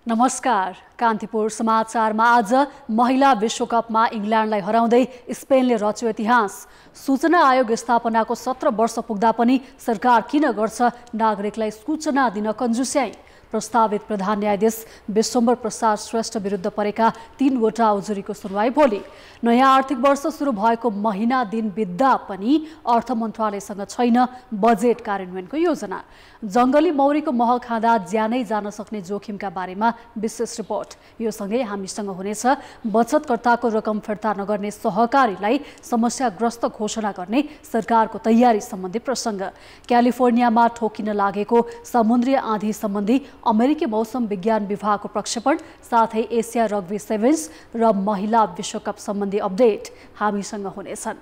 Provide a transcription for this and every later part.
नमस्कार। कान्तिपुर समाचारमा आज महिला विश्वकपमा इङ्ल्यान्डलाई हराउँदै स्पेनले रच्यो इतिहास। सूचना आयोग स्थापनाको 17 वर्ष पुग्दा पनि सरकार किन गर्छ नागरिकलाई सूचना दिन कन्जुस्याई। प्रस्तावित प्रधान न्यायाधीश विश्वम्भर प्रसाद श्रेष्ठ विरुद्ध परेका 3वटा उजुरीको सुनवाई भोलि। नयाँ आर्थिक वर्ष सुरु भएको महिना दिन बित्दा पनि अर्थ मन्त्रालयसँग छैन बजेट कार्यान्वयनको योजना। जंगली मौरीको मह खाँदा ज्यानै जान सक्ने जोखिमका बारेमा विशेष रिपोर्ट। यो सँगै हामीसँग हुनेछ बचतकर्ताको रकम फिर्ता नगर्ने सहकारीलाई समस्याग्रस्त घोषणा गर्ने सरकारको तयारी सम्बन्धी प्रसङ्ग। क्यालिफोर्नियामा ठोकिन लागेको समुद्री आँधी सम्बन्धी अमेरिकी मौसम विज्ञान विभागको प्रक्षेपण, साथै एसिया रग्बी सेभेन्स र महिला विश्वकप सम्बन्धी अपडेट हामीसँग हुनेछन्।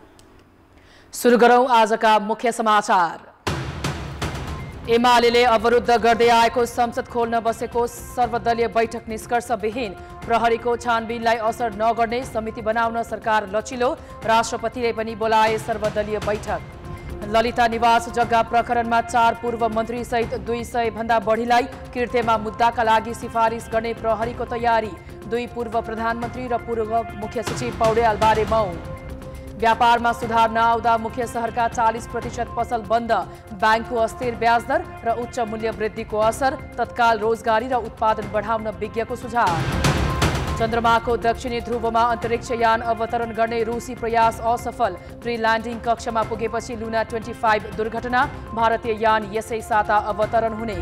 सुरु गरौं आजका मुख्य समाचार। एमाले अवरुद्ध गर्दै आएको संसद खोल्न बसेको सर्वदलीय बैठक निष्कर्षविहीन। प्रहरीको छानबिनलाई असर नगर्ने समिति बनाउन सरकार लचिलो। राष्ट्रपतिले पनि बोलाए सर्वदलीय बैठक। ललिता निवास जग्गा प्रकरणमा 4 पूर्व मन्त्री सहित 200 भन्दा बढीलाई किर्तेमा मुद्दाका लागि सिफारिस गर्ने प्रहरीको तयारी। 2 पूर्व प्रधानमन्त्री र पूर्व मुख्य सचिव पौडेल बारे मौन। व्यापारमा सुधार नआउँदा मुख्य शहरका 40% पसल बन्द। ब्याङ्कको अस्थिर ब्याज दर र उच्च मूल्य वृद्धिको असर। तत्काल रोजगारी र उत्पादन बढाउन विज्ञको सुझाव। चन्द्रमाको दक्षिणी ध्रुवमा अन्तरिक्ष यान अवतरण गर्ने रूसी प्रयास असफल। प्री ल्यान्डिङ कक्षमा पुगेपछि लुना 25 दुर्घटना। भारतीय यान यसै साता अवतरण हुने।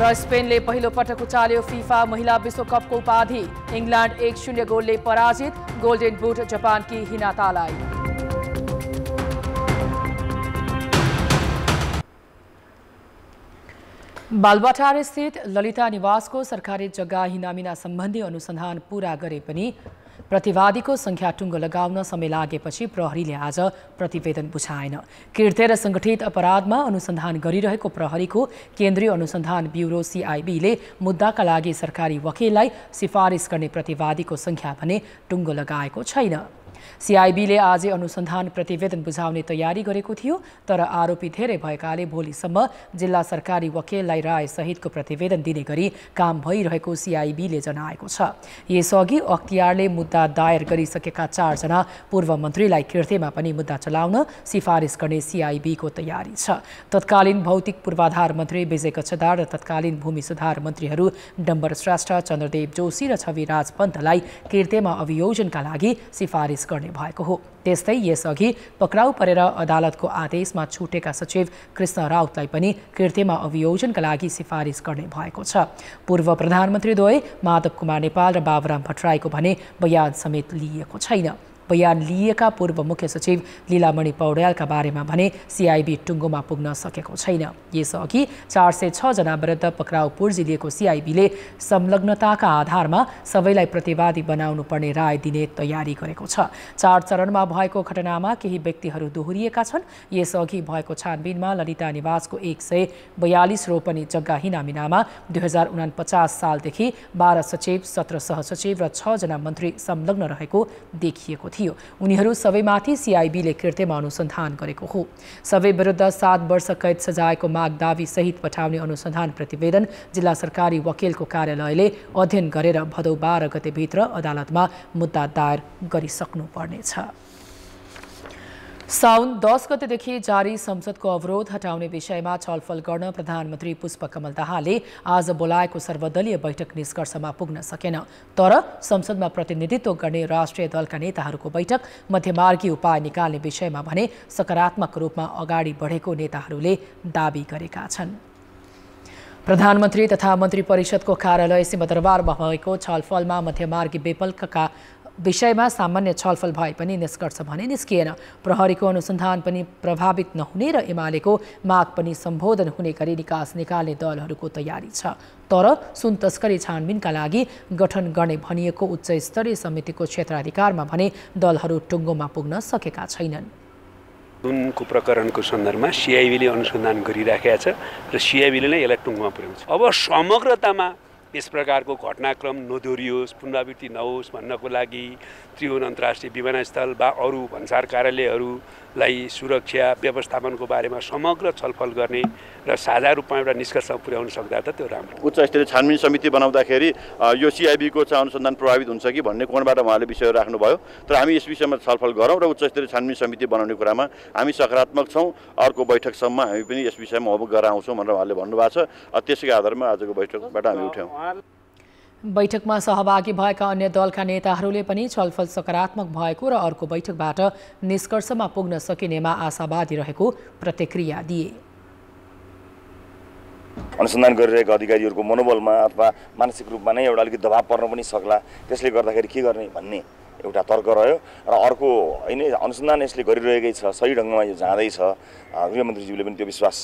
र स्पेनले पहिलो पटक उचाल्यो फिफा महिला विश्वकपको उपाधि। इङ्ल्यान्ड 1-0 गोलले पराजित। गोल्डेन बुट जापानकी हिनातालाई। बालुवाटार स्थित ललिता निवासको सरकारी जग्गा हिनामिना सम्बन्धी अनुसन्धान पूरा गरे पनि प्रतिवादीको संख्या टुङ्गो लगाउन समय लागेपछि प्रहरीले आज प्रतिवेदन बुझाएन। किर्ते र संगठित अपराधमा अनुसन्धान गरिरहेको प्रहरीको केन्द्रीय अनुसन्धान ब्युरो CIBले मुद्दाका लागि सरकारी वकिललाई सिफारिस गर्ने प्रतिवादीको संख्या भने टुङ्गो लगाएको छैन। CIBले आज अनुसन्धान प्रतिवेदन बुझाउने तयारी गरेको थियो, तर आरोपी धेरै भएकाले भोलिसम्म जिल्ला सरकारी वकिललाई राय सहितको प्रतिवेदन दिने गरी काम भइरहेको CIBले जनाएको छ। यसअघि अख्तियारले मुद्दा दायर गरिसकेका 4 जना पूर्व मन्त्रीलाई किर्तेमा पनि मुद्दा चलाउन सिफारिस गर्ने CIBको तयारी छ। तत्कालीन भौतिक पूर्वाधार मन्त्री विजय कच्छदार र तत्कालीन भूमि सुधार मन्त्रीहरू डम्बर श्रेष्ठ, चन्द्रदेव जोशी र छविराज पन्तलाई किर्तेमा अभियोजनका लागि सिफारिस गर्ने भएको हो। त्यस्तै यसअघि पक्राउ परेर अदालतको आदेशमा छुटेका सचिव कृष्ण राउतलाई पनि किर्तेमा अभियोजनका लागि सिफारिस गर्ने भएको छ। पूर्व प्रधानमन्त्रीद्वय माधव कुमार नेपाल र बाबुराम भट्टराईको भने बयान समेत लिइएको छैन। बयान लिएका पूर्व मुख्य सचिव लीलामणि पौडेलका बारेमा भने CIB टुङ्गोमा पुग्न सकेको छैन। यसअघि 406 जना विरुद्ध पक्राउ पुर्जी लिएको CIBले संलग्नताका आधारमा सबैलाई प्रतिवादी बनाउनु पर्ने राय दिने तयारी गरेको छ। 4 चरणमा भएको घटनामा केही व्यक्तिहरू दोहोरिएका छन्। यसअघि भएको छानबिनमा ललिता निवासको 142 रोपनी जग्गा हिनामिनामा 2049 सालदेखि 12 सचिव, 17 सहसचिव र 6 जना मन्त्री संलग्न रहेको देखिएको थियो। उनीहरू सबैमाथि CIBले किर्तेमा अनुसन्धान गरेको हो। सबै विरुद्ध 7 वर्ष कैद सजायको माग दावी सहित पठाउने अनुसन्धान प्रतिवेदन जिल्ला सरकारी वकिलको कार्यालयले अध्ययन गरेर भदौ 12 गतेभित्र अदालतमा मुद्दा दायर गरिसक्नुपर्नेछ। साउन 10 गतेदेखि जारी संसदको अवरोध हटाउने विषयमा छलफल गर्न प्रधानमन्त्री पुष्पकमल दाहालले आज बोलाएको सर्वदलीय बैठक निष्कर्षमा पुग्न सकेन। तर संसदमा प्रतिनिधित्व गर्ने राष्ट्रिय दलका नेताहरूको बैठक मध्यमार्गी उपाय निकाल्ने विषयमा भने सकारात्मक रूपमा अगाडि बढेको नेताहरूले दावी गरेका छन्। प्रधानमन्त्री तथा मन्त्री परिषदको कार्यालय सिंहदरबारमा भएको छलफलमा मध्यमार्गी विकल्पका विषयमा सामान्य छलफल भए पनि निष्कर्ष भने निस्किएन। प्रहरीको अनुसन्धान पनि प्रभावित नहुने र एमालेको माग पनि सम्बोधन हुने गरी निकास निकाल्ने दलहरूको तयारी छ। तर सुन तस्करी छानबिनका लागि गठन गर्ने भनिएको उच्च स्तरीय समितिको क्षेत्राधिकारमा भने दलहरू टुङ्गोमा पुग्न सकेका छैनन्। सुनको प्रकरणको सन्दर्भमा CIBले अनुसन्धान गरिराखेका छ र CIBले नै यसलाई टुङ्गोमा पुर्याउँछ। अब समग्रतामा यस प्रकारको घटनाक्रम नदोहोरियोस्, पुनरावृत्ति नहोस् भन्नको लागि त्रिभुवन अन्तर्राष्ट्रिय विमानस्थल वा अरू भन्सार कार्यालयहरू लाई सुरक्षा व्यवस्थापनको बारेमा समग्र छलफल गर्ने र साझा रूपमा एउटा निष्कर्षमा पुर्याउन सक्दा त त्यो राम्रो। उच्च स्तरीय छानबिन समिति बनाउँदाखेरि यो सिआइबीको चाहिँ अनुसन्धान प्रभावित हुन्छ कि भन्ने कोणबाट उहाँले विषयहरू राख्नुभयो। तर हामी यस विषयमा छलफल गरौँ र उच्च स्तरीय छानबिन समिति बनाउने कुरामा हामी सकारात्मक छौँ। अर्को बैठकसम्म हामी पनि यस विषयमा अवगत गराउँछौँ भनेर उहाँले भन्नुभएको छ। त्यसैको आधारमा आजको बैठकबाट हामी उठ्यौँ। बैठकमा सहभागी भएका अन्य दलका नेताहरूले पनि छलफल सकारात्मक भएको र अर्को बैठकबाट निष्कर्षमा पुग्न सकिनेमा आशावादी रहेको प्रतिक्रिया दिए। अनुसन्धान गरिरहेका अधिकारीहरूको मनोबलमा अथवा मानसिक रूपमा नै एउटा अलिकति दबाब पर्न पनि सक्ला। त्यसले गर्दाखेरि के गर्ने भन्ने एउटा तर्क रह्यो र अर्को होइन अनुसन्धान यसले गरिरहेकै छ, सही ढङ्गमा यो जाँदैछ। गृहमन्त्रीज्यूले पनि त्यो विश्वास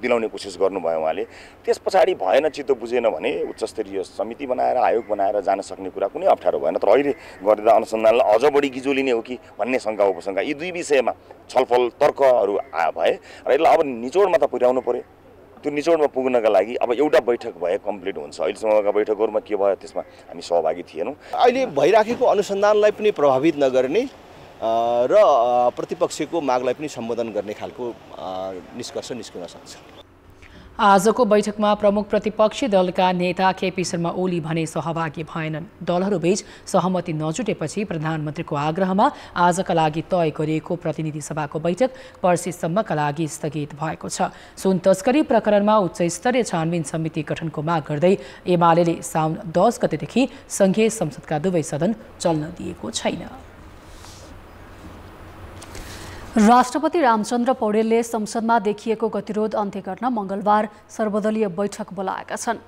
दिलाउने कोसिस गर्नुभयो उहाँले। त्यस पछाडि भएन, चित्त बुझेन भने उच्च स्तरीय समिति बनाएर आयोग बनाएर जान सक्ने कुरा कुनै अप्ठ्यारो भएन। तर अहिले गर्दा अनुसन्धानलाई अझ बढी गिजोलिने हो कि भन्ने शङ्का उपशङ्का यी दुई विषयमा छलफल तर्कहरू भए र यसलाई अब निचोडमा त पुर्याउनु पर्यो। त्यो निचोडमा पुग्नका लागि अब एउटा बैठक भए कम्प्लिट हुन्छ। अहिलेसम्मका बैठकहरूमा के भयो त्यसमा हामी सहभागी थिएनौँ। अहिले भइराखेको अनुसन्धानलाई पनि प्रभावित नगर्ने र प्रतिपक्षको मागलाई पनि सम्बोधन गर्ने खालको निष्कर्ष निस्कन सक्छ। आजको बैठकमा प्रमुख प्रतिपक्षी दलका नेता केपी शर्मा ओली भने सहभागी भएनन्। दलहरूबीच सहमति नजुटेपछि प्रधानमन्त्रीको आग्रहमा आजका लागि तय गरिएको प्रतिनिधि सभाको बैठक पर्सिसम्मका लागि स्थगित भएको छ। सुन तस्करी प्रकरणमा उच्च स्तरीय छानबिन समिति गठनको माग गर्दै एमाले साउन 10 गतेदेखि संघीय संसदका दुवै सदन चल्न दिएको छैन। राष्ट्रपति रामचन्द्र पौडेलले संसदमा देखिएको गतिरोध अन्त्य गर्न मंगलबार सर्वदलीय बैठक बोलाएका छन्।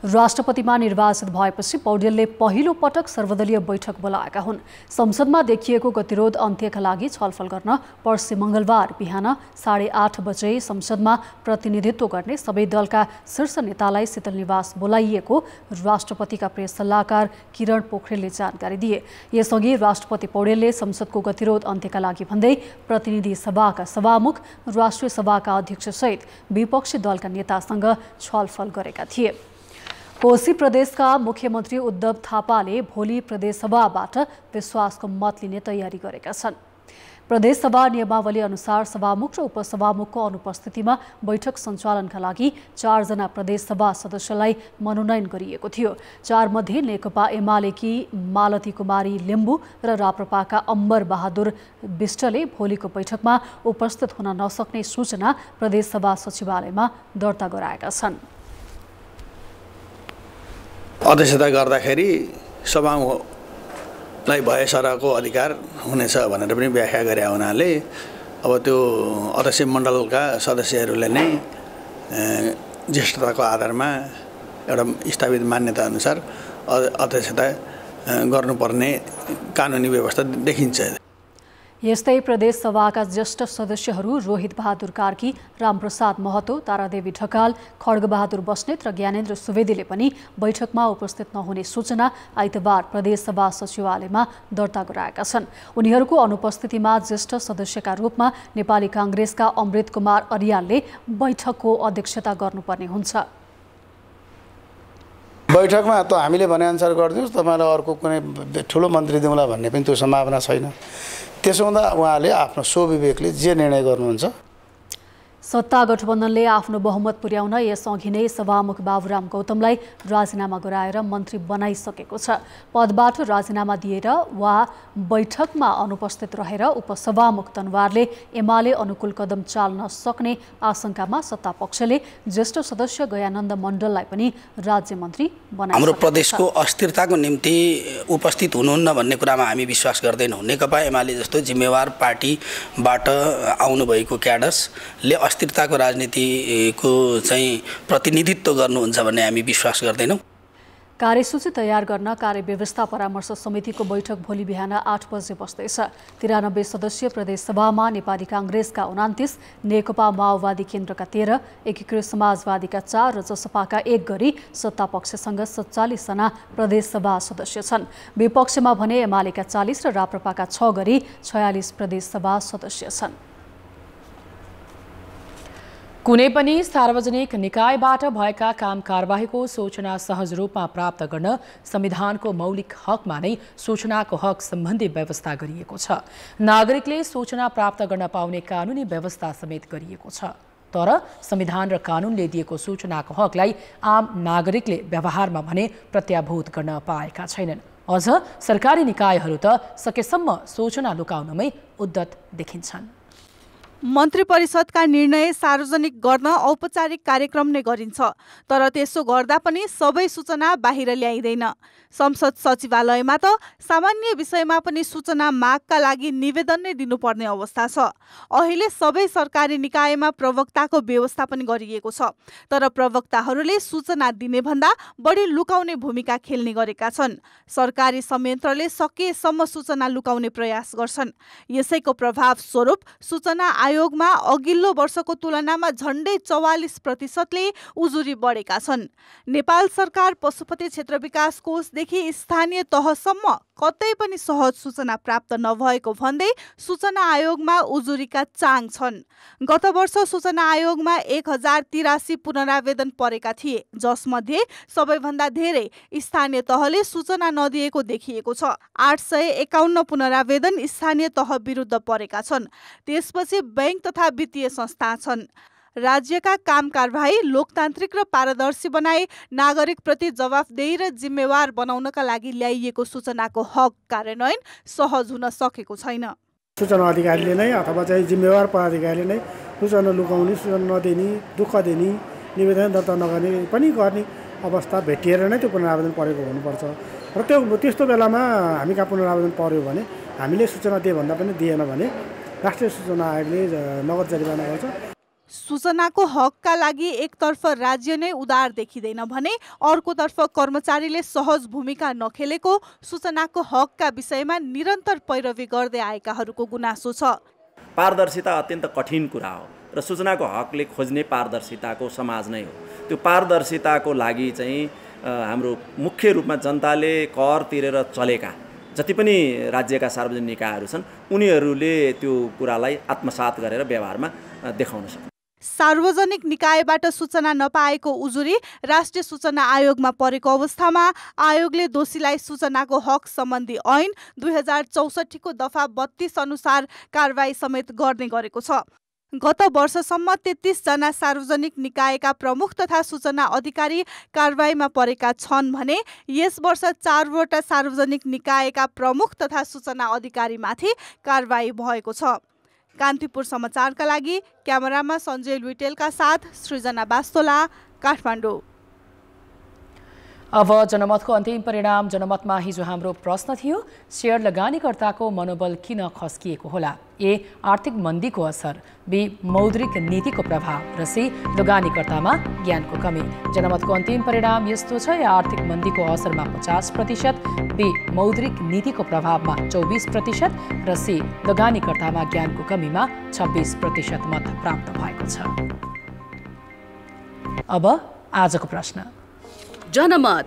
राष्ट्रपतिमा निर्वाचित भएपछि पौडेलले पहिलो पटक सर्वदलीय बैठक बोलाएका हुन्। संसदमा देखिएको गतिरोध अन्त्यका लागि छलफल गर्न पर्सि मंगलबार बिहान 8:30 बजे संसदमा प्रतिनिधित्व गर्ने सबै दलका शीर्ष नेतालाई शीतल निवास बोलाइएको राष्ट्रपतिका प्रेस सल्लाहकार किरण पोखरेलले जानकारी दिए। यसअघि राष्ट्रपति पौडेलले संसदको गतिरोध अन्त्यका लागि भन्दै प्रतिनिधि सभाका सभामुख, राष्ट्रिय सभाका अध्यक्षसहित विपक्षी दलका नेतासँग छलफल गरेका थिए। कोशी प्रदेशका मुख्यमन्त्री उद्धव थापाले भोलि प्रदेशसभाबाट विश्वासको मत लिने तयारी गरेका छन्। प्रदेशसभा नियमावली अनुसार सभामुख र उपसभामुखको अनुपस्थितिमा बैठक सञ्चालनका लागि 4 जना प्रदेशसभा सदस्यलाई मनोनयन गरिएको थियो। 4 मध्ये नेकपा एमालेकी मालती कुमारी लिम्बू र राप्रपाका अम्बर बहादुर विष्टले भोलिको बैठकमा उपस्थित हुन नसक्ने सूचना प्रदेशसभा सचिवालयमा दर्ता गराएका छन्। अध्यक्षता गर्दाखेरि सभामुखलाई भएसरहको अधिकार हुनेछ भनेर पनि व्याख्या गरे हुनाले अब त्यो अध्यक्ष मण्डलका सदस्यहरूले नै ज्येष्ठताको आधारमा एउटा स्थापित मान्यता अनुसार अध्यक्षता गर्नुपर्ने कानुनी व्यवस्था देखिन्छ। यस्तै प्रदेश सभाका ज्येष्ठ सदस्यहरू रोहित बहादुर कार्की, रामप्रसाद महतो, तारादेवी ढकाल, खड्गबहादुर बस्नेत र ज्ञानेन्द्र सुवेदीले पनि बैठकमा उपस्थित नहुने सूचना आइतबार प्रदेशसभा सचिवालयमा दर्ता गराएका छन्। उनीहरूको अनुपस्थितिमा ज्येष्ठ सदस्यका रूपमा नेपाली कांग्रेसका अमृत कुमार अर्यालले बैठकको अध्यक्षता गर्नुपर्ने हुन्छ। बैठकमा त हामीले भनेअनुसार गरिदिनुहोस्, तपाईँलाई अर्को कुनै ठुलो मन्त्री दिउँला भन्ने पनि त्यो सम्भावना छैन। त्यसो हुँदा उहाँले आफ्नो स्वविवेकले जे निर्णय गर्नुहुन्छ। सत्ता गठबन्धनले आफ्नो बहुमत पुर्याउन यसअघि नै सभामुख बाबुराम गौतमलाई राजीनामा गराएर मन्त्री बनाइसकेको छ। पदबाट राजीनामा दिएर वा बैठकमा अनुपस्थित रहेर उपसभामुख तनवारले एमाले अनुकूल कदम चाल्न सक्ने आशंकामा सत्तापक्षले ज्येष्ठ सदस्य गयानन्द मण्डललाई पनि राज्य मन्त्री बनाइसकेको छ। हाम्रो प्रदेशको अस्थिरताको निम्ति उपस्थित हुनुहुन्न भन्ने कुरामा हामी विश्वास गर्दैनौँ। नेकपा एमाले जस्तो जिम्मेवार पार्टीबाट आउनुभएको क्याडर्सले अस्थिरताको राजनीतिको चाहिँ प्रतिनिधित्व गर्नुहुन्छ भन्ने हामी विश्वास गर्दैनौँ। कार्यसूची तयार गर्न कार्यव्यवस्था परामर्श समितिको बैठक भोलि बिहान 8 बजे बस्दैछ। 93 सदस्यीय प्रदेशसभामा नेपाली कांग्रेसका 29, नेकपा माओवादी केन्द्रका 13, एकीकृत समाजवादीका 4 र जसपाका 1 गरी सत्तापक्षसँग 47 जना प्रदेशसभा सदस्य छन्। विपक्षमा भने एमालेका 40 र राप्रपाका 6 गरी 46 प्रदेशसभा सदस्य छन्। कुनै पनि सार्वजनिक निकायबाट भएका काम कारबाहीको सूचना सहज रूपमा प्राप्त गर्न संविधानको मौलिक हकमा नै सूचनाको हक सम्बन्धी व्यवस्था गरिएको छ। नागरिकले सूचना प्राप्त गर्न पाउने कानुनी व्यवस्था समेत गरिएको छ। तर संविधान र कानुनले दिएको सूचनाको हकलाई आम नागरिकले व्यवहारमा भने प्रत्याभूत गर्न पाएका छैनन्। अझ सरकारी निकायहरू त सकेसम्म सूचना लुकाउनमै उद्यत देखिन्छन्। मन्त्री परिषदका निर्णय सार्वजनिक गर्न औपचारिक कार्यक्रम नै गरिन्छ, तर त्यसो गर्दा पनि सबै सूचना बाहिर ल्याइँदैन। संसद सचिवालयमा त सामान्य विषयमा पनि सूचना मागका लागि निवेदन नै दिनुपर्ने अवस्था छ। अहिले सबै सरकारी निकायमा प्रवक्ताको व्यवस्था पनि गरिएको छ, तर प्रवक्ताहरूले सूचना दिने भन्दा बढी लुकाउने भूमिका खेल्ने गरेका छन्। सरकारी संयन्त्रले सकेसम्म सूचना लुकाउने प्रयास गर्छन्। यसैको प्रभाव स्वरूप सूचना आयोगमा अघिल्लो वर्षको तुलनामा झण्डै 44%ले उजुरी बढेका छन्। नेपाल सरकार पशुपति क्षेत्र विकास कोषदेखि स्थानीय तहसम्म कतै पनि सहज सूचना प्राप्त नभएको भन्दै सूचना आयोगमा उजुरीका चाङ छन्। गत वर्ष सूचना आयोगमा 1083 पुनरावेदन परेका थिए, जसमध्ये सबैभन्दा धेरै स्थानीय तहले सूचना नदिएको देखिएको छ। 851 पुनरावेदन स्थानीय तह विरुद्ध परेका छन्। त्यसपछि बैंक तथा वित्तीय संस्था छन्। राज्यका काम कारबाही लोकतान्त्रिक र पारदर्शी बनाई नागरिकप्रति जवाफदेही र जिम्मेवार बनाउनका लागि ल्याइएको सूचनाको हक कार्यान्वयन सहज हुन सकेको छैन। सूचना अधिकारीले नै अथवा चाहिँ जिम्मेवार पदाधिकारीले नै सूचना लुकाउने, सूचना नदिने, दुःख दिने, निवेदन दर्ता नगर्ने पनि गर्ने अवस्था भेटिएर नै त्यो पुनरावेदन परेको हुनुपर्छ। र त्यस्तो बेलामा हामी कहाँ पुनरावेदन पर्यो भने हामीले सूचना दिए भन्दा पनि दिएन भने राष्ट्रिय सूचना आयोगले नगद जरिवाना गर्छ। सूचनाको हकका लागि एकतर्फ राज्य नै उदार देखिँदैन भने अर्कोतर्फ कर्मचारीले सहज भूमिका नखेलेको सूचनाको हकका विषयमा निरन्तर पैरवी गर्दै आएकाहरूको गुनासो छ। पारदर्शिता अत्यन्त कठिन कुरा हो र सूचनाको हकले खोज्ने पारदर्शिताको समाज नै हो। त्यो पारदर्शिताको लागि चाहिँ हाम्रो मुख्य रूपमा जनताले कर तिरेर चलेका जति पनि राज्यका सार्वजनिक निकायहरू छन् उनीहरूले त्यो कुरालाई आत्मसात गरेर व्यवहारमा देखाउन सक्छ। सार्वजनिक निकायबाट सूचना नपाएको उजुरी राष्ट्रिय सूचना आयोगमा परेको अवस्थामा आयोगले दोषीलाई सूचनाको हक सम्बन्धी ऐन 2064 को दफा 32 अनुसार कारबाही समेत गर्ने गरेको छ। गत वर्षसम्म 33 जना सार्वजनिक निकायका प्रमुख तथा सूचना अधिकारी कारबाहीमा परेका छन् भने यस वर्ष 4 वटा सार्वजनिक निकायका प्रमुख तथा सूचना अधिकारीमाथि कारबाही भएको छ। कान्तिपुर समाचारका लागि क्यामेरामा सञ्जय लुइटेलका साथ सृजना बास्तोला, काठमाडौँ। अब जनमतको अन्तिम परिणाम। जनमतमा हिजो हाम्रो प्रश्न थियो, शेयर लगानीकर्ताको मनोबल किन खस्किएको होला? ए. आर्थिक मन्दीको असर, बी. मौद्रिक नीतिको प्रभाव र सी. लगानीकर्तामा ज्ञानको कमी। जनमतको अन्तिम परिणाम यस्तो छ, ए. आर्थिक मन्दीको असरमा 50%, बी. मौद्रिक नीतिको प्रभावमा 24% र सी. लगानीकर्तामा ज्ञानको कमीमा 26% मत प्राप्त भएको छ। अब आजको प्रश्न। जनमत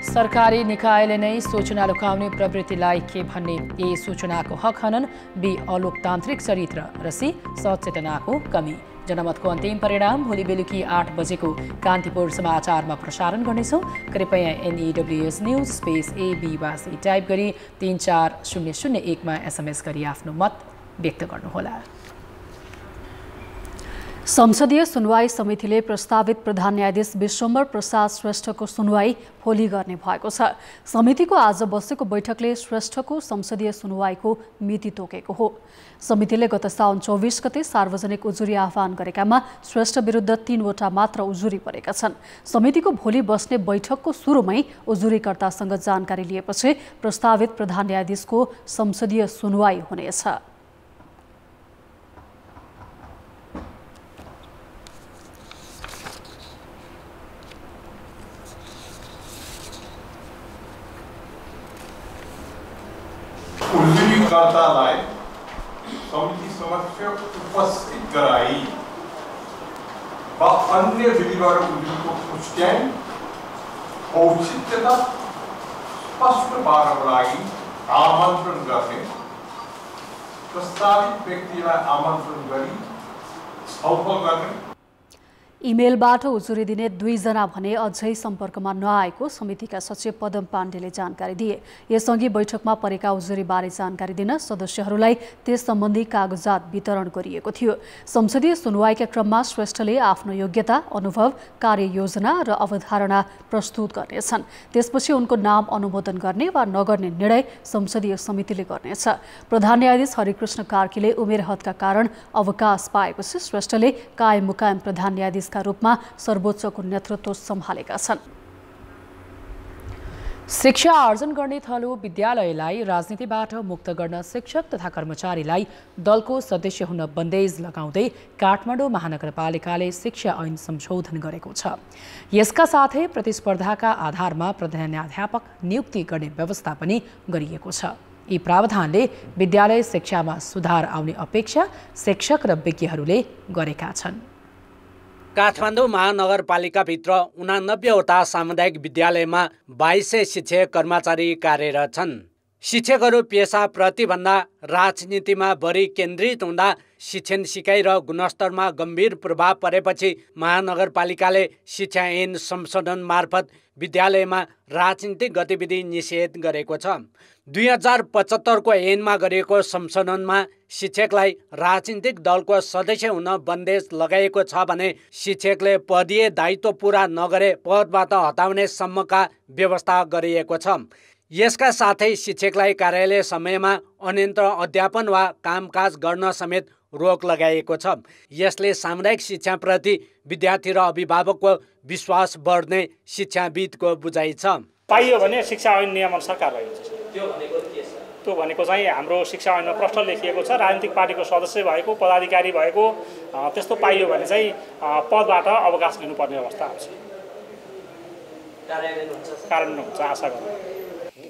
सरकारी निकायले नै सूचना लुकाउने प्रवृत्तिलाई के भन्ने? ए. सूचनाको हक हनन, बी. अलोकतान्त्रिक चरित्र र सी. सचेतनाको कमी। जनमतको अन्तिम परिणाम भोलि बेलुकी 8 बजेको कान्तिपुर समाचारमा प्रसारण गर्नेछौँ। कृपया NEWS news space ABC type गरी 34001 मा SMS गरी आफ्नो मत व्यक्त गर्नुहोला। संसदीय सुनवाई समितिले प्रस्तावित प्रधान न्यायाधीश विश्वम्भर प्रसाद श्रेष्ठको सुनवाई भोलि गर्ने भएको छ। समितिको आज बसेको बैठकले श्रेष्ठको संसदीय सुनवाईको मिति तोकेको हो। समितिले गत साउन 24 गते सार्वजनिक उजुरी आह्वान गरेकामा श्रेष्ठ विरुद्ध 3 वटा मात्र उजुरी परेका छन्। समितिको भोलि बस्ने बैठकको सुरुमै उजुरीकर्तासँग जानकारी लिएपछि प्रस्तावित प्रधान न्यायाधीशको संसदीय सुनवाई हुनेछ। उजुरीकर्तालाई समिति समक्ष उपस्थित गराई वा अन्य विधिबाट उजुरीको पुष्ट्याइ औचित्यता स्पष्ट पार्नको लागि आमन्त्रण गर्ने, प्रस्तावित व्यक्तिलाई आमन्त्रण गरी छलफल गर्ने। इमेलबाट उजुरी दिने 2 जना भने अझै सम्पर्कमा नआएको समितिका सचिव पदम पाण्डेले जानकारी दिए। यसअघि बैठकमा परेका उजुरीबारे जानकारी दिन सदस्यहरूलाई त्यस सम्बन्धी कागजात वितरण गरिएको थियो। संसदीय सुनवाईका क्रममा श्रेष्ठले आफ्नो योग्यता, अनुभव, कार्ययोजना र अवधारणा प्रस्तुत गर्नेछन्। त्यसपछि उनको नाम अनुमोदन गर्ने वा नगर्ने निर्णय संसदीय समितिले गर्नेछ। प्रधान न्यायाधीश हरिकृष्ण कार्कीले उमेर हदका कारण अवकाश पाएपछि श्रेष्ठले कायम मुकायम प्रधान न्यायाधीश रूपमा सर्वोच्चको नेतृत्व सम्हालेका छन्। शिक्षा आर्जन गर्ने थलो विद्यालयलाई राजनीतिबाट मुक्त गर्न शिक्षक तथा कर्मचारीलाई दलको सदस्य हुन बन्देज लगाउँदै काठमाडौँ महानगरपालिकाले शिक्षा ऐन संशोधन गरेको छ। यसका साथै प्रतिस्पर्धाका आधारमा प्रधानाध्यापक नियुक्ति गर्ने व्यवस्था पनि गरिएको छ। यी प्रावधानले विद्यालय शिक्षामा सुधार आउने अपेक्षा शिक्षक र विज्ञहरूले गरेका छन्। काठमाडौँ महानगरपालिकाभित्र 89वटा सामुदायिक विद्यालयमा 2200 शिक्षक कर्मचारी कार्यरत छन्। शिक्षकहरू पेसाप्रतिभन्दा राजनीतिमा बढी केन्द्रित हुँदा शिक्षण सिकाइ र गुणस्तरमा गम्भीर प्रभाव परेपछि महानगरपालिकाले शिक्षा ऐन संशोधन मार्फत विद्यालयमा राजनीतिक गतिविधि निषेध गरेको छ। 2075 को ऐनमा गरिएको संशोधनमा शिक्षकलाई राजनीतिक दलको सदस्य हुन बन्देज लगाएको छ भने शिक्षकले पदीय दायित्व पूरा नगरे पदबाट हटाउने सम्मका व्यवस्था गरिएको छ। यसका साथै शिक्षकलाई कार्यालय समयमा अन्यन्त्र अध्यापन वा कामकाज गर्न समेत रोक लगाइएको छ। यसले सामुदायिक शिक्षाप्रति विद्यार्थी र अभिभावकको विश्वास बढ्ने शिक्षाविदको बुझाइ छ। पाइयो भने शिक्षा ऐन नियमअनुसार कारबाही हुन्छ। त्यो भनेको चाहिँ हाम्रो शिक्षा ऐनमा प्रष्ट लेखिएको छ। राजनीतिक पार्टीको सदस्य भएको, पदाधिकारी भएको त्यस्तो पाइयो भने चाहिँ पदबाट अवकाश लिनुपर्ने अवस्था आउँछ। कार्यान्वयन हुन्छ आशा गर्छु।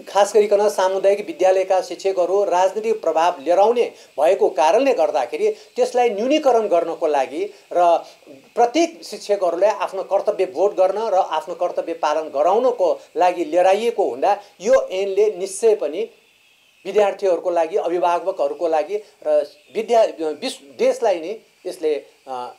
खास गरिकन सामुदायिक विद्यालयका शिक्षकहरू राजनीतिक प्रभाव लिएर आउने भएको कारणले गर्दाखेरि त्यसलाई न्यूनीकरण गर्नको लागि र प्रत्येक शिक्षकहरूले आफ्नो कर्तव्य बोध गर्न र आफ्नो कर्तव्य पालन गराउनको लागि लिएर आइएको हुँदा यो ऐनले निश्चय पनि विद्यार्थीहरूको लागि, अभिभावकहरूको लागि र देशलाई नै यसले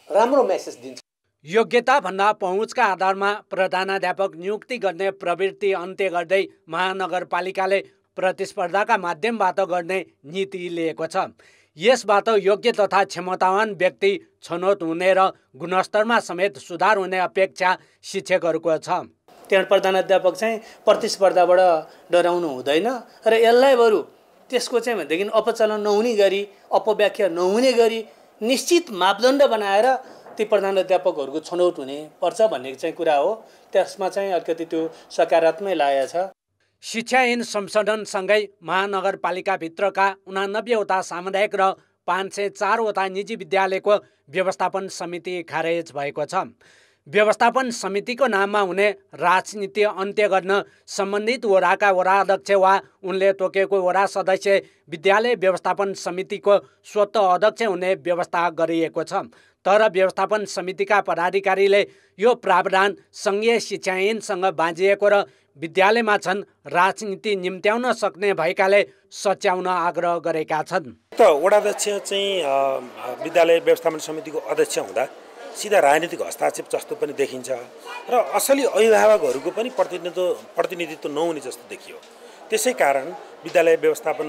राम्रो मेसेज दिन्छ। योग्यता भन्दा पहुँचका आधारमा प्रधानाध्यापक नियुक्ति गर्ने प्रवृत्ति अन्त्य गर्दै महानगरपालिकाले प्रतिस्पर्धाका माध्यमबाट गर्ने नीति लिएको छ। यसबाट योग्य तथा क्षमतावान व्यक्ति छनौट हुने र गुणस्तरमा समेत सुधार हुने अपेक्षा शिक्षकहरूको छ। त्यहाँ प्रधानाध्यापक चाहिँ प्रतिस्पर्धाबाट डराउनु हुँदैन र यसलाई बरु त्यसको चाहिँ भनेदेखि अपचलन नहुने गरी, अपव्याख्या नहुने गरी निश्चित मापदण्ड बनाएर ती प्रधानाध्यापकहरूको छनौट हुने पर्छ भन्ने चाहिँ कुरा हो। त्यसमा चाहिँ अलिकति त्यो सकारात्मक लागेको छ। शिक्षा ऐन संशोधनसँगै महानगरपालिकाभित्रका 89वटा सामुदायिक र 504वटा निजी विद्यालयको व्यवस्थापन समिति खारेज भएको छ। व्यवस्थापन समितिको नाममा हुने राजनीति अन्त्य गर्न सम्बन्धित वडाका वडा अध्यक्ष वा उनले तोकेको वडा सदस्य विद्यालय व्यवस्थापन समितिको स्वतः अध्यक्ष हुने व्यवस्था गरिएको छ। तर व्यवस्थापन समितिका पदाधिकारीले यो प्रावधान सङ्घीय शिक्षा ऐनसँग बाँझिएको र विद्यालयमा छन् राजनीति निम्त्याउन सक्ने भएकाले सच्याउन आग्रह गरेका छन्। त वडाध्यक्ष चाहिँ विद्यालय व्यवस्थापन समितिको अध्यक्ष हुँदा सिधा राजनीतिक हस्तक्षेप जस्तो पनि देखिन्छ र असली अभिभावकहरूको पनि प्रतिनिधित्व नहुने जस्तो देखियो। त्यसै कारण विद्यालय व्यवस्थापन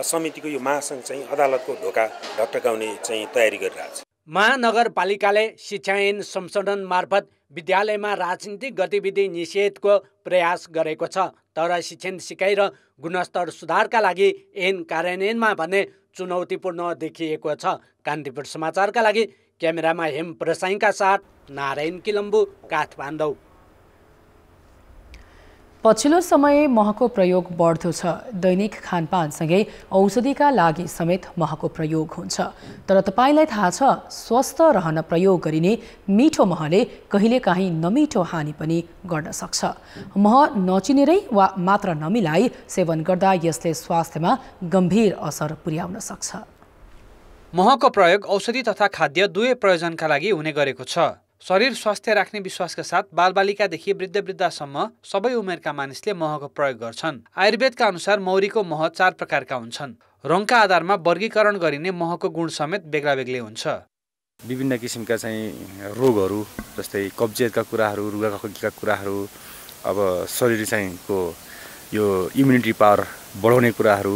समितिको यो महासङ्घ चाहिँ अदालतको ढोका ढकढकाउने चाहिँ तयारी गरिरहेछ। महानगरपालिकाले शिक्षा ऐन संशोधन मार्फत विद्यालयमा राजनीतिक गतिविधि निषेधको प्रयास गरेको छ। तर शिक्षण सिकाइ र गुणस्तर सुधारका लागि ऐन कार्यान्वयनमा भने चुनौतीपूर्ण देखिएको छ। कान्तिपुर समाचारका लागि क्यामेरामा हेम प्रसाईका साथ नारायण किलम्बु, काठमाडौँ। पछिल्लो समय महको प्रयोग बढ्दो छ। दैनिक खानपानसँगै औषधिका लागि समेत महको प्रयोग हुन्छ। तर तपाईँलाई थाहा छ, स्वस्थ रहन प्रयोग गरिने मिठो महले कहिलेकाहीँ नमिठो हानि पनि गर्न सक्छ। मह नचिनेरै वा मात्र नमिलाई सेवन गर्दा यसले स्वास्थ्यमा गम्भीर असर पुर्याउन सक्छ। महको प्रयोग औषधि तथा खाद्य दुवै प्रयोजनका लागि हुने गरेको छ। शरीर स्वास्थ्य राख्ने विश्वासका साथ बालबालिकादेखि वृद्धसम्म सबै उमेरका मानिसले महको प्रयोग गर्छन्। आयुर्वेदका अनुसार मौरीको मह 4 प्रकारका हुन्छन्। रङका आधारमा वर्गीकरण गरिने महको गुण समेत बेग्ला बेग्लै हुन्छ। विभिन्न किसिमका चाहिँ रोगहरू जस्तै कब्जियतका कुराहरू, रुगाखोकीका कुराहरू, अब शरीर चाहिँ को यो इम्युनिटी पावर बढाउने कुराहरू,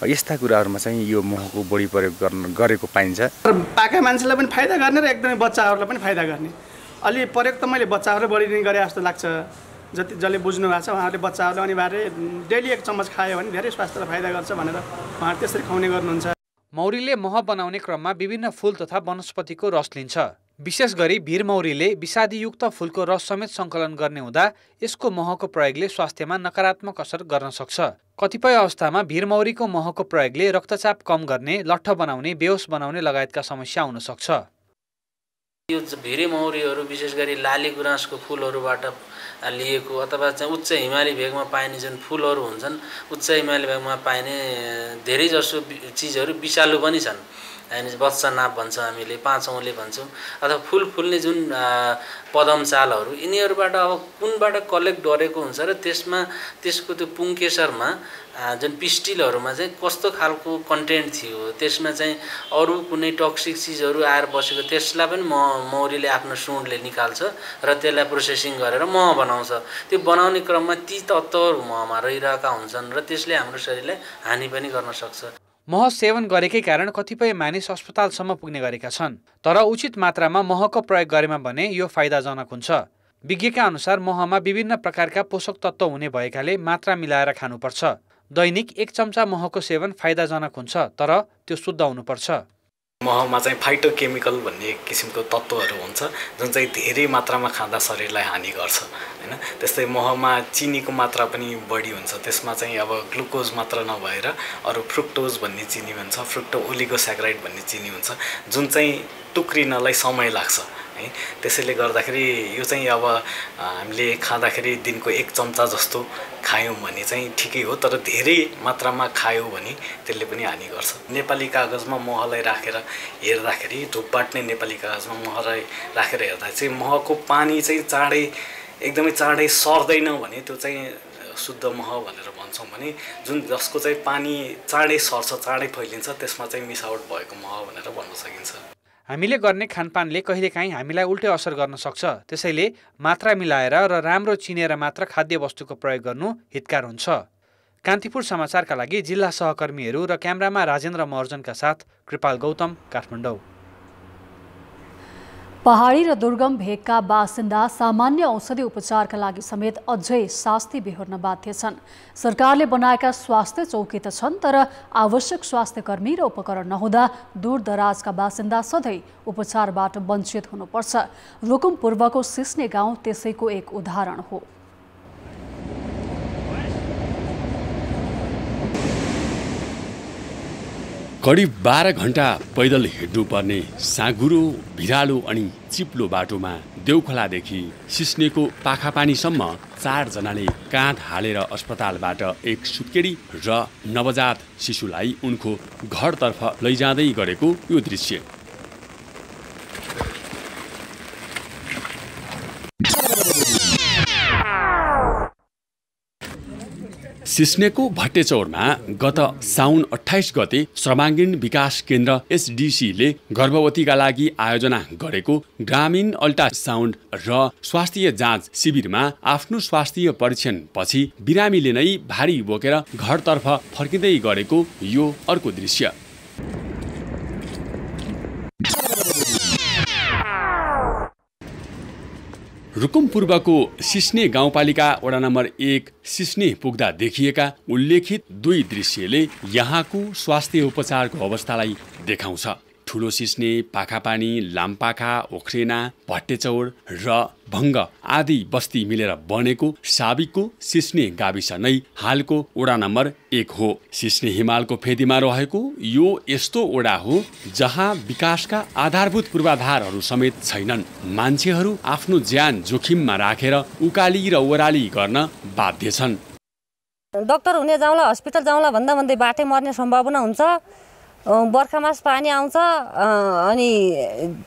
यस्ता कुराहरूमा चाहिँ यो महको बढी प्रयोग गरेको पाइन्छ। पाका मान्छेलाई पनि फाइदा गर्ने र एकदमै बच्चाहरूलाई पनि फाइदा गर्ने। अलि प्रयोग त मैले बच्चाहरू बढी नै गरे जस्तो लाग्छ। जसले बुझ्नु भएको छ उहाँहरूले बच्चाहरूले अनिवार्य डेली 1 चम्मच खायो भने धेरै स्वास्थ्यलाई फाइदा गर्छ भनेर उहाँहरू त्यसरी खुवाउने गर्नुहुन्छ। मौरीले मह बनाउने क्रममा विभिन्न फूल तथा वनस्पतिको रस लिन्छ। विशेष गरी भिरमौरीले विषादीयुक्त फूलको रस समेत सङ्कलन गर्ने हुँदा यसको महको प्रयोगले स्वास्थ्यमा नकारात्मक असर गर्न सक्छ। कतिपय अवस्थामा भिरमौरीको महको प्रयोगले रक्तचाप कम गर्ने, लट्ठ बनाउने, बेहोस बनाउने लगायतका समस्या हुन सक्छ। यो भिरमौरीहरू विशेष गरी लाली गुराँसको फुलहरूबाट लिएको अथवा चाहिँ उच्च हिमाली भेगमा पाइने जुन फुलहरू हुन्छन्, उच्च हिमाली भेगमा पाइने धेरै जसो चिजहरू विषालु पनि छन्। बच्चा नाप भन्छ हामीले, पाँचौँले भन्छौँ, अथवा फुल फुल्ने जुन पदमचालहरू यिनीहरूबाट अब कुनबाट कलेक्ट गरेको हुन्छ र त्यसको त्यो पुङ्केसरमा जुन पिस्टिलहरूमा चाहिँ कस्तो खालको कन्टेन्ट थियो, त्यसमा चाहिँ अरू कुनै टक्सिक चिजहरू आएर बसेको त्यसलाई पनि मौरीले आफ्नो सुँडले निकाल्छ र त्यसलाई प्रोसेसिङ गरेर मह बनाउँछ। त्यो बनाउने क्रममा ती तत्त्वहरू महमा रहिरहेका हुन्छन् र त्यसले हाम्रो शरीरलाई हानि पनि गर्न सक्छ। मह सेवन गरेकै कारण कतिपय मानिस अस्पतालसम्म पुग्ने गरेका छन्। तर उचित मात्रामा महको प्रयोग गरेमा भने यो फाइदाजनक हुन्छ। विज्ञका अनुसार महमा विभिन्न प्रकारका पोषक तत्त्व हुने भएकाले मात्रा मिलाएर खानुपर्छ। दैनिक 1 चम्चा महको सेवन फाइदाजनक हुन्छ, तर त्यो शुद्ध हुनुपर्छ। महमा चाहिँ फाइटोकेमिकल भन्ने किसिमको तत्त्वहरू हुन्छ जुन चाहिँ धेरै मात्रामा खाँदा शरीरलाई हानि गर्छ हैन। त्यस्तै महमा चिनीको मात्रा पनि बढी हुन्छ। त्यसमा चाहिँ अब ग्लुकोज मात्र नभएर अरू फ्रुक्टोज भन्ने चिनी भन्छ, फ्रुक्टो ओलिगोस्याक्राइड भन्ने चिनी हुन्छ जुन चाहिँ टुक्रिनलाई समय लाग्छ है। त्यसैले गर्दाखेरि यो चाहिँ अब हामीले खाँदाखेरि दिनको 1 चम्चा जस्तो खायौँ भने चाहिँ ठिकै हो, तर धेरै मात्रामा खायौँ भने त्यसले पनि हानि गर्छ। नेपाली कागजमा महलाई राखेर हेर्दाखेरि, धुप बाट्ने नेपाली कागजमा महलाई राखेर हेर्दा चाहिँ महको पानी चाहिँ एकदमै चाँडै सर्दैन भने त्यो चाहिँ शुद्ध मह भनेर भन्छौँ भने जुन जसको चाहिँ पानी चाँडै सर्छ, चाँडै फैलिन्छ त्यसमा चाहिँ मिसावट भएको मह भनेर भन्न सकिन्छ। हामीले गर्ने खानपानले कहिलेकाहीँ हामीलाई उल्टै असर गर्न सक्छ। त्यसैले मात्रा मिलाएर र राम्रो चिनेर मात्र खाद्य वस्तुको प्रयोग गर्नु हितकार हुन्छ। कान्तिपुर समाचारका लागि जिल्ला सहकर्मीहरू र क्यामेरामा राजेन्द्र महर्जनका साथ कृपाल गौतम, काठमाडौँ। पहाडी र दुर्गम भेगका बासिन्दा सामान्य औषधि उपचारका लागि समेत अझै शास्ति बेहोर्न बाध्य छन्। सरकारले बनाएका स्वास्थ्य चौकी त छन्, तर आवश्यक स्वास्थ्य कर्मी र उपकरण नहुँदा दूरदराजका बासिन्दा सधैँ उपचारबाट वञ्चित हुनुपर्छ। रुकुम पूर्वको सिस्ने गाउँ त्यसैको एक उदाहरण हो। करिब 12 घण्टा पैदल हिँड्नुपर्ने साँघुरो, भिरालो अनि चिप्लो बाटोमा देउखोलादेखि सिस्नेको पाखापानीसम्म 4 जनाले काँध हालेर अस्पतालबाट एक सुत्केरी र नवजात शिशुलाई उनको घरतर्फ लैजाँदै गरेको यो दृश्य। सिस्नेको भट्टेचौरमा गत साउन 28 गते श्रमाङ्गीण विकास केन्द्र SDCले गर्भवतीका लागि आयोजना गरेको ग्रामीण अल्ट्रासाउन्ड र स्वास्थ्य जाँच शिविरमा आफ्नो स्वास्थ्य परीक्षण पछि बिरामीले नै भारी बोकेर घरतर्फ फर्किँदै गरेको यो अर्को दृश्य। रुकुम पूर्वको सिस्ने गाउँपालिका वडा नम्बर 1 सिस्ने पुग्दा देखिएका उल्लेखित 2 दृश्यले यहाँको स्वास्थ्य उपचारको अवस्थालाई देखाउँछ। ठुलो सिस्ने, पाखापानी, लामपाखा, ओख्रेना, भट्टेचौर र भङ्ग आदि बस्ती मिलेर बनेको साबिकको सिस्ने गाविस नै हालको वडा नम्बर 1 हो। सिस्ने हिमालको फेदीमा रहेको यो यस्तो वडा हो जहाँ विकासका आधारभूत पूर्वाधारहरू समेत छैनन्। मान्छेहरू आफ्नो ज्यान जोखिममा राखेर उकाली र ओह्राली गर्न बाध्य छन्। डाक्टर हुने जाउँला, हस्पिटल जाउँला भन्दा भन्दै बाटै मर्ने सम्भावना हुन्छ। बर्खा मास पानी आउँछ अनि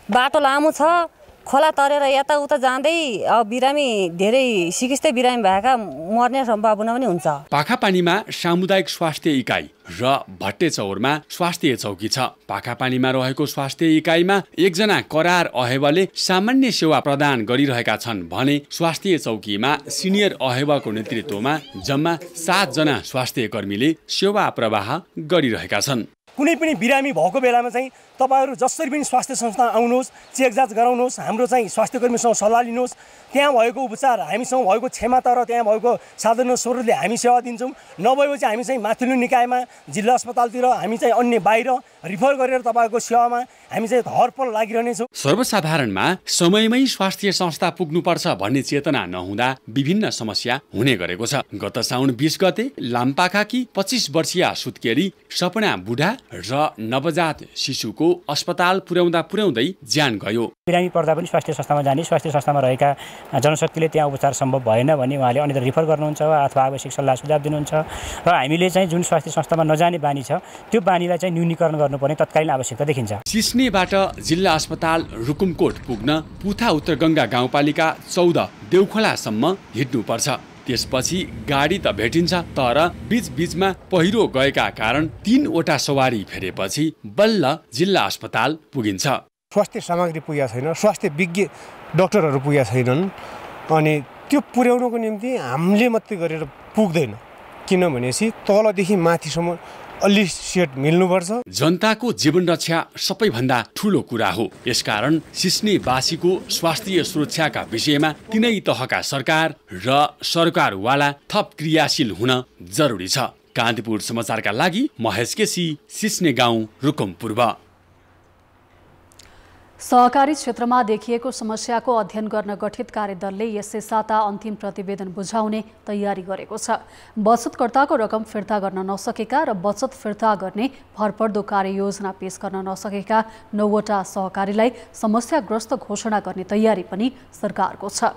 बाटो लामो छ, खोला तरेर यताउता जाँदै बिरामी धेरै सिकिस्तै बिरामी भएका मर्ने सम्भावना पनि हुन्छ। पाखापानीमा सामुदायिक स्वास्थ्य इकाइ र भट्टेचौरमा स्वास्थ्य चौकी छ। पाखापानीमा रहेको स्वास्थ्य इकाइमा एकजना करार अहेवाले सामान्य सेवा प्रदान गरिरहेका छन् भने स्वास्थ्य चौकीमा सिनियर अहेवाको नेतृत्वमा जम्मा 7 जना स्वास्थ्य कर्मीले सेवा प्रवाह गरिरहेका छन्। कुनै पनि बिरामी भएको बेलामा चाहिँ तपाईहरु जसरी पनि स्वास्थ्य संस्था आउनुहोस्, चेकजाँच गराउनुहोस्, हाम्रो चाहिँ स्वास्थ्य कर्मीसँग सल्लाह लिनुहोस्। त्यहाँ भएको उपचार हामीसँग भएको क्षमता र त्यहाँ भएको साधन स्रोतले हामी सेवा दिन्छौँ। नभएपछि हामी चाहिँ माथिल्लो निकायमा जिल्ला अस्पतालतिर हामी चाहिँ अन्य बाहिर रिफर गरेर तपाईको सेवामा हामी चाहिँ हरपल लागिरहनेछौँ। सर्वसाधारणमा समयमै स्वास्थ्य संस्था पुग्नुपर्छ भन्ने चेतना नहुँदा विभिन्न समस्या हुने गरेको छ। गत साउन 20 गते लामपाखाकी 25 वर्षीय सुत्केरी सपना बुढा र नवजात शिशुको अस्पताल पुर्याउँदै ज्यान गयो। बिरामी पर्दा पनि स्वास्थ्य संस्थामा जाने, स्वास्थ्य संस्थामा रहेका जनशक्तिले त्यहाँ उपचार सम्भव भएन भने उहाँले अन्यत्र रिफर गर्नुहुन्छ अथवा आवश्यक सल्लाह सुझाव दिनुहुन्छ र हामीले चाहिँ जुन स्वास्थ्य संस्थामा नजाने बानी छ त्यो बानीलाई चाहिँ न्यूनीकरण गर्नुपर्ने तत्कालीन आवश्यकता देखिन्छ। सिस्नेबाट जिल्ला अस्पताल रुकुमकोट पुग्न पुथा उत्तरगङ्गा गाउँपालिका 14 देउखोलासम्म हिँड्नुपर्छ। त्यसपछि गाडी त भेटिन्छ तर बीचमा पहिरो गएका कारण 3वटा सवारी फेरेपछि बल्ल जिल्ला अस्पताल पुगिन्छ। स्वास्थ्य सामग्री पुगेका छैन, स्वास्थ्य विज्ञ डाक्टरहरू पुगेका छैनन् अनि त्यो पुर्याउनको निम्ति हामीले मात्रै गरेर पुग्दैन। किनभनेपछि तलदेखि माथिसम्म अलि सेट मिल्नुपर्छ। जनताको जीवन रक्षा सबैभन्दा ठूलो कुरा हो। यसकारण सिस्नेवासीको स्वास्थ्य सुरक्षाका विषयमा तिनै तहका सरकार र सरकारवाला थप क्रियाशील हुन जरुरी छ। कान्तिपुर समाचारका लागि महेश केसी, सिस्ने गाउँ, रुकुम पूर्व। सहकारी क्षेत्रमा देखिएको समस्याको अध्ययन गर्न गठित कार्यदलले यसै साता अन्तिम प्रतिवेदन बुझाउने तयारी गरेको छ। बचतकर्ताको रकम फिर्ता गर्न नसकेका र बचत फिर्ता गर्ने भरपर्दो कार्ययोजना पेश गर्न नसकेका 9वटा सहकारीलाई समस्याग्रस्त घोषणा गर्ने तयारी पनि सरकारको छ।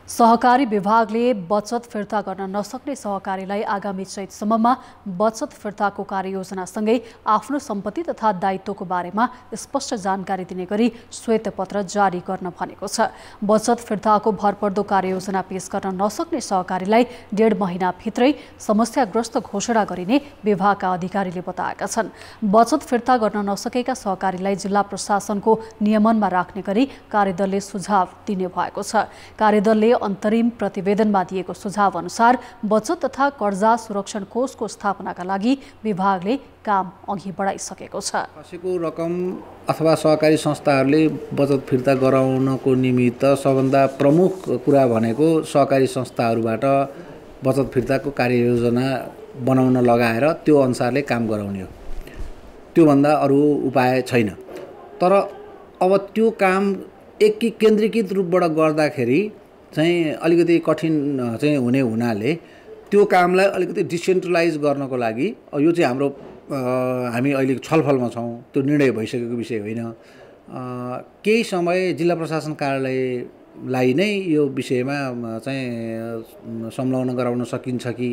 सहकारी विभागले बचत फिर्ता गर्न नसक्ने सहकारीलाई आगामी चैतसम्ममा बचत फिर्ताको कार्ययोजनासँगै आफ्नो सम्पत्ति तथा दायित्वको बारेमा स्पष्ट जानकारी दिने गरी श्वेतपत्र जारी गर्न भनेको छ। बचत फिर्ताको भरपर्दो कार्ययोजना पेश गर्न नसक्ने सहकारीलाई 1.5 महिनाभित्रै समस्याग्रस्त घोषणा गरिने विभागका अधिकारीले बताएका छन्। बचत फिर्ता गर्न नसकेका सहकारीलाई जिल्ला प्रशासनको नियमनमा राख्ने गरी कार्यदलले सुझाव दिने भएको छ। कार्यदलले अन्तरिम प्रतिवेदनमा दिएको सुझाव अनुसार बचत तथा कर्जा सुरक्षण कोषको स्थापनाका लागि विभागले काम अघि बढाइसकेको छ। फसेको रकम अथवा सहकारी संस्थाहरूले बचत फिर्ता गराउनको निमित्त सबभन्दा प्रमुख कुरा भनेको सहकारी संस्थाहरूबाट बचत फिर्ताको कार्ययोजना बनाउन लगाएर त्यो अनुसारले काम गराउने हो। त्योभन्दा अरू उपाय छैन। तर अब त्यो काम केन्द्रीकृत रूपबाट गर्दाखेरि चाहिँ अलिकति कठिन चाहिँ हुने हुनाले त्यो कामलाई अलिकति डिसेन्ट्रलाइज गर्नको लागि यो चाहिँ हामी अहिले छलफलमा छौँ। त्यो निर्णय भइसकेको विषय होइन। केही समय जिल्ला प्रशासन कार्यालयलाई नै यो विषयमा चाहिँ संलग्न गराउन सकिन्छ कि।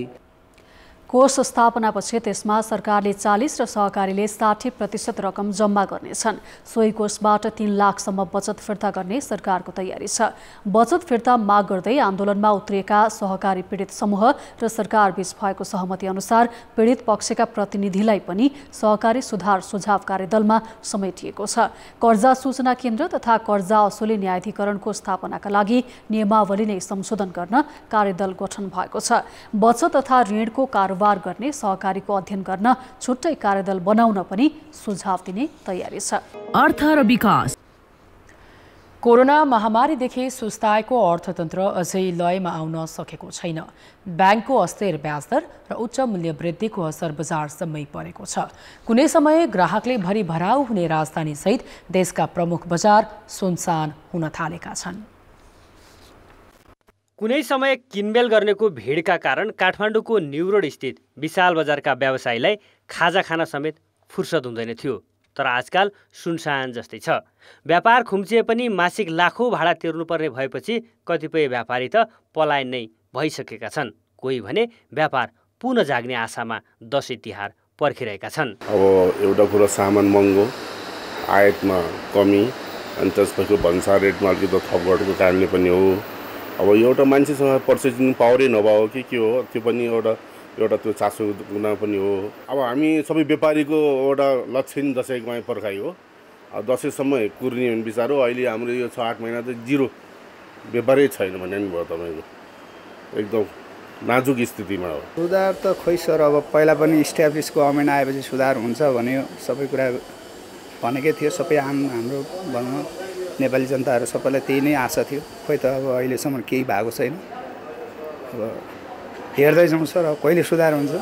कोष स्थापनापछि त्यसमा सरकारले 40 र सहकारीले 60% रकम जम्मा गर्नेछन्। सोही कोषबाट 3 लाखसम्म बचत फिर्ता गर्ने सरकारको तयारी छ। बचत फिर्ता माग गर्दै आन्दोलनमा उत्रिएका सहकारी पीडित समूह र सरकारबीच भएको सहमति अनुसार पीडित पक्षका प्रतिनिधिलाई पनि सहकारी सुधार सुझाव कार्यदलमा समेटिएको छ। कर्जा सूचना केन्द्र तथा कर्जा असुली न्यायाधिकरणको स्थापनाका लागि नियमावली नै संशोधन गर्न कार्यदल गठन भएको छ। बचत तथा ऋणको कारोबार गर्ने सहकारीको अध्ययन गर्न छुट्टै कार्यदल बनाउन पनि सुझाव दिने तयारी छ। अर्थ र विकास। कोरोना महामारीदेखि सुस्ताएको अर्थतन्त्र अझै लयमा आउन सकेको छैन। ब्याङ्कको अस्थिर ब्याजदर र उच्च मूल्य वृद्धिको असर बजारसम्मै परेको छ। कुनै समय ग्राहकले भरिभराउ हुने राजधानीसहित देशका प्रमुख बजार सुनसान हुन थालेका छन्। कुनै समय किनमेल गर्नेको भिडका कारण काठमाडौँको न्यू रोड स्थित विशाल बजारका व्यवसायीलाई खाजा खान समेत फुर्सद हुँदैन थियो। तर आजकल सुनसान जस्तै छ। व्यापार खुम्चिए पनि मासिक लाखौँ भाडा तिर्नुपर्ने भएपछि कतिपय व्यापारी त पलायन नै भइसकेका छन्। कोही भने व्यापार पुनः जाग्ने आशामा दसैँ तिहार पर्खिरहेका छन्। अब एउटा कुरा सामान महँगो, आयातमा कमी अनि त्यसपछि भन्सार रेटमा अलिकति थप गरेको कारणले पनि हो। अब एउटा मान्छेसँग पर्चेसिङ पावरै नभएको के हो, त्यो पनि एउटा त्यो चासो गुना पनि हो। अब हामी सबै व्यापारीको एउटा लक्ष्य नि दसैँमै पर्खाइ हो। दसैँसम्म कुर्ने विचार हो। अहिले हाम्रो यो 6-8 महिना त जिरो व्यापारै छैन भन्ने नि भयो तपाईँको, एकदम नाजुक स्थितिमा हो। सुधार त खोइ सर, अब पहिला पनि इस्ट्याब्लिस गभर्मेन्ट आएपछि सुधार हुन्छ भन्यो, सबै कुरा भनेकै थियो। सबै हाम्रो भनौँ नेपाली जनताहरू सबैलाई त्यही नै आशा थियो। खोइ त अब अहिलेसम्म केही भएको छैन। अब हेर्दै जाउँ सर, अब कहिले सुधार हुन्छ।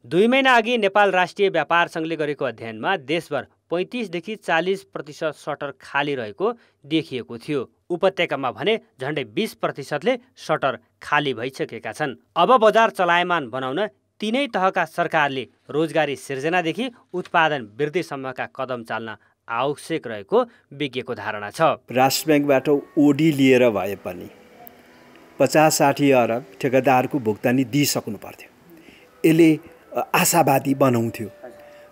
2 महिना अघि नेपाल राष्ट्रिय व्यापार सङ्घले गरेको अध्ययनमा देशभर 35 देखि 40% सटर खाली रहेको देखिएको थियो। उपत्यकामा भने झन्डै 20%ले सटर खाली भइसकेका छन्। अब बजार चलायमान बनाउन तीनै तहका सरकारले रोजगारी सिर्जनादेखि उत्पादन वृद्धिसम्मका कदम चाल्न आवश्यक रहेको विज्ञको धारणा छ। राष्ट्र ब्याङ्कबाट ओडी लिएर भए पनि 50-60 अरब ठेकेदारको भुक्तानी दिइसक्नु पर्थ्यो। यसले आशावादी बनाउँथ्यो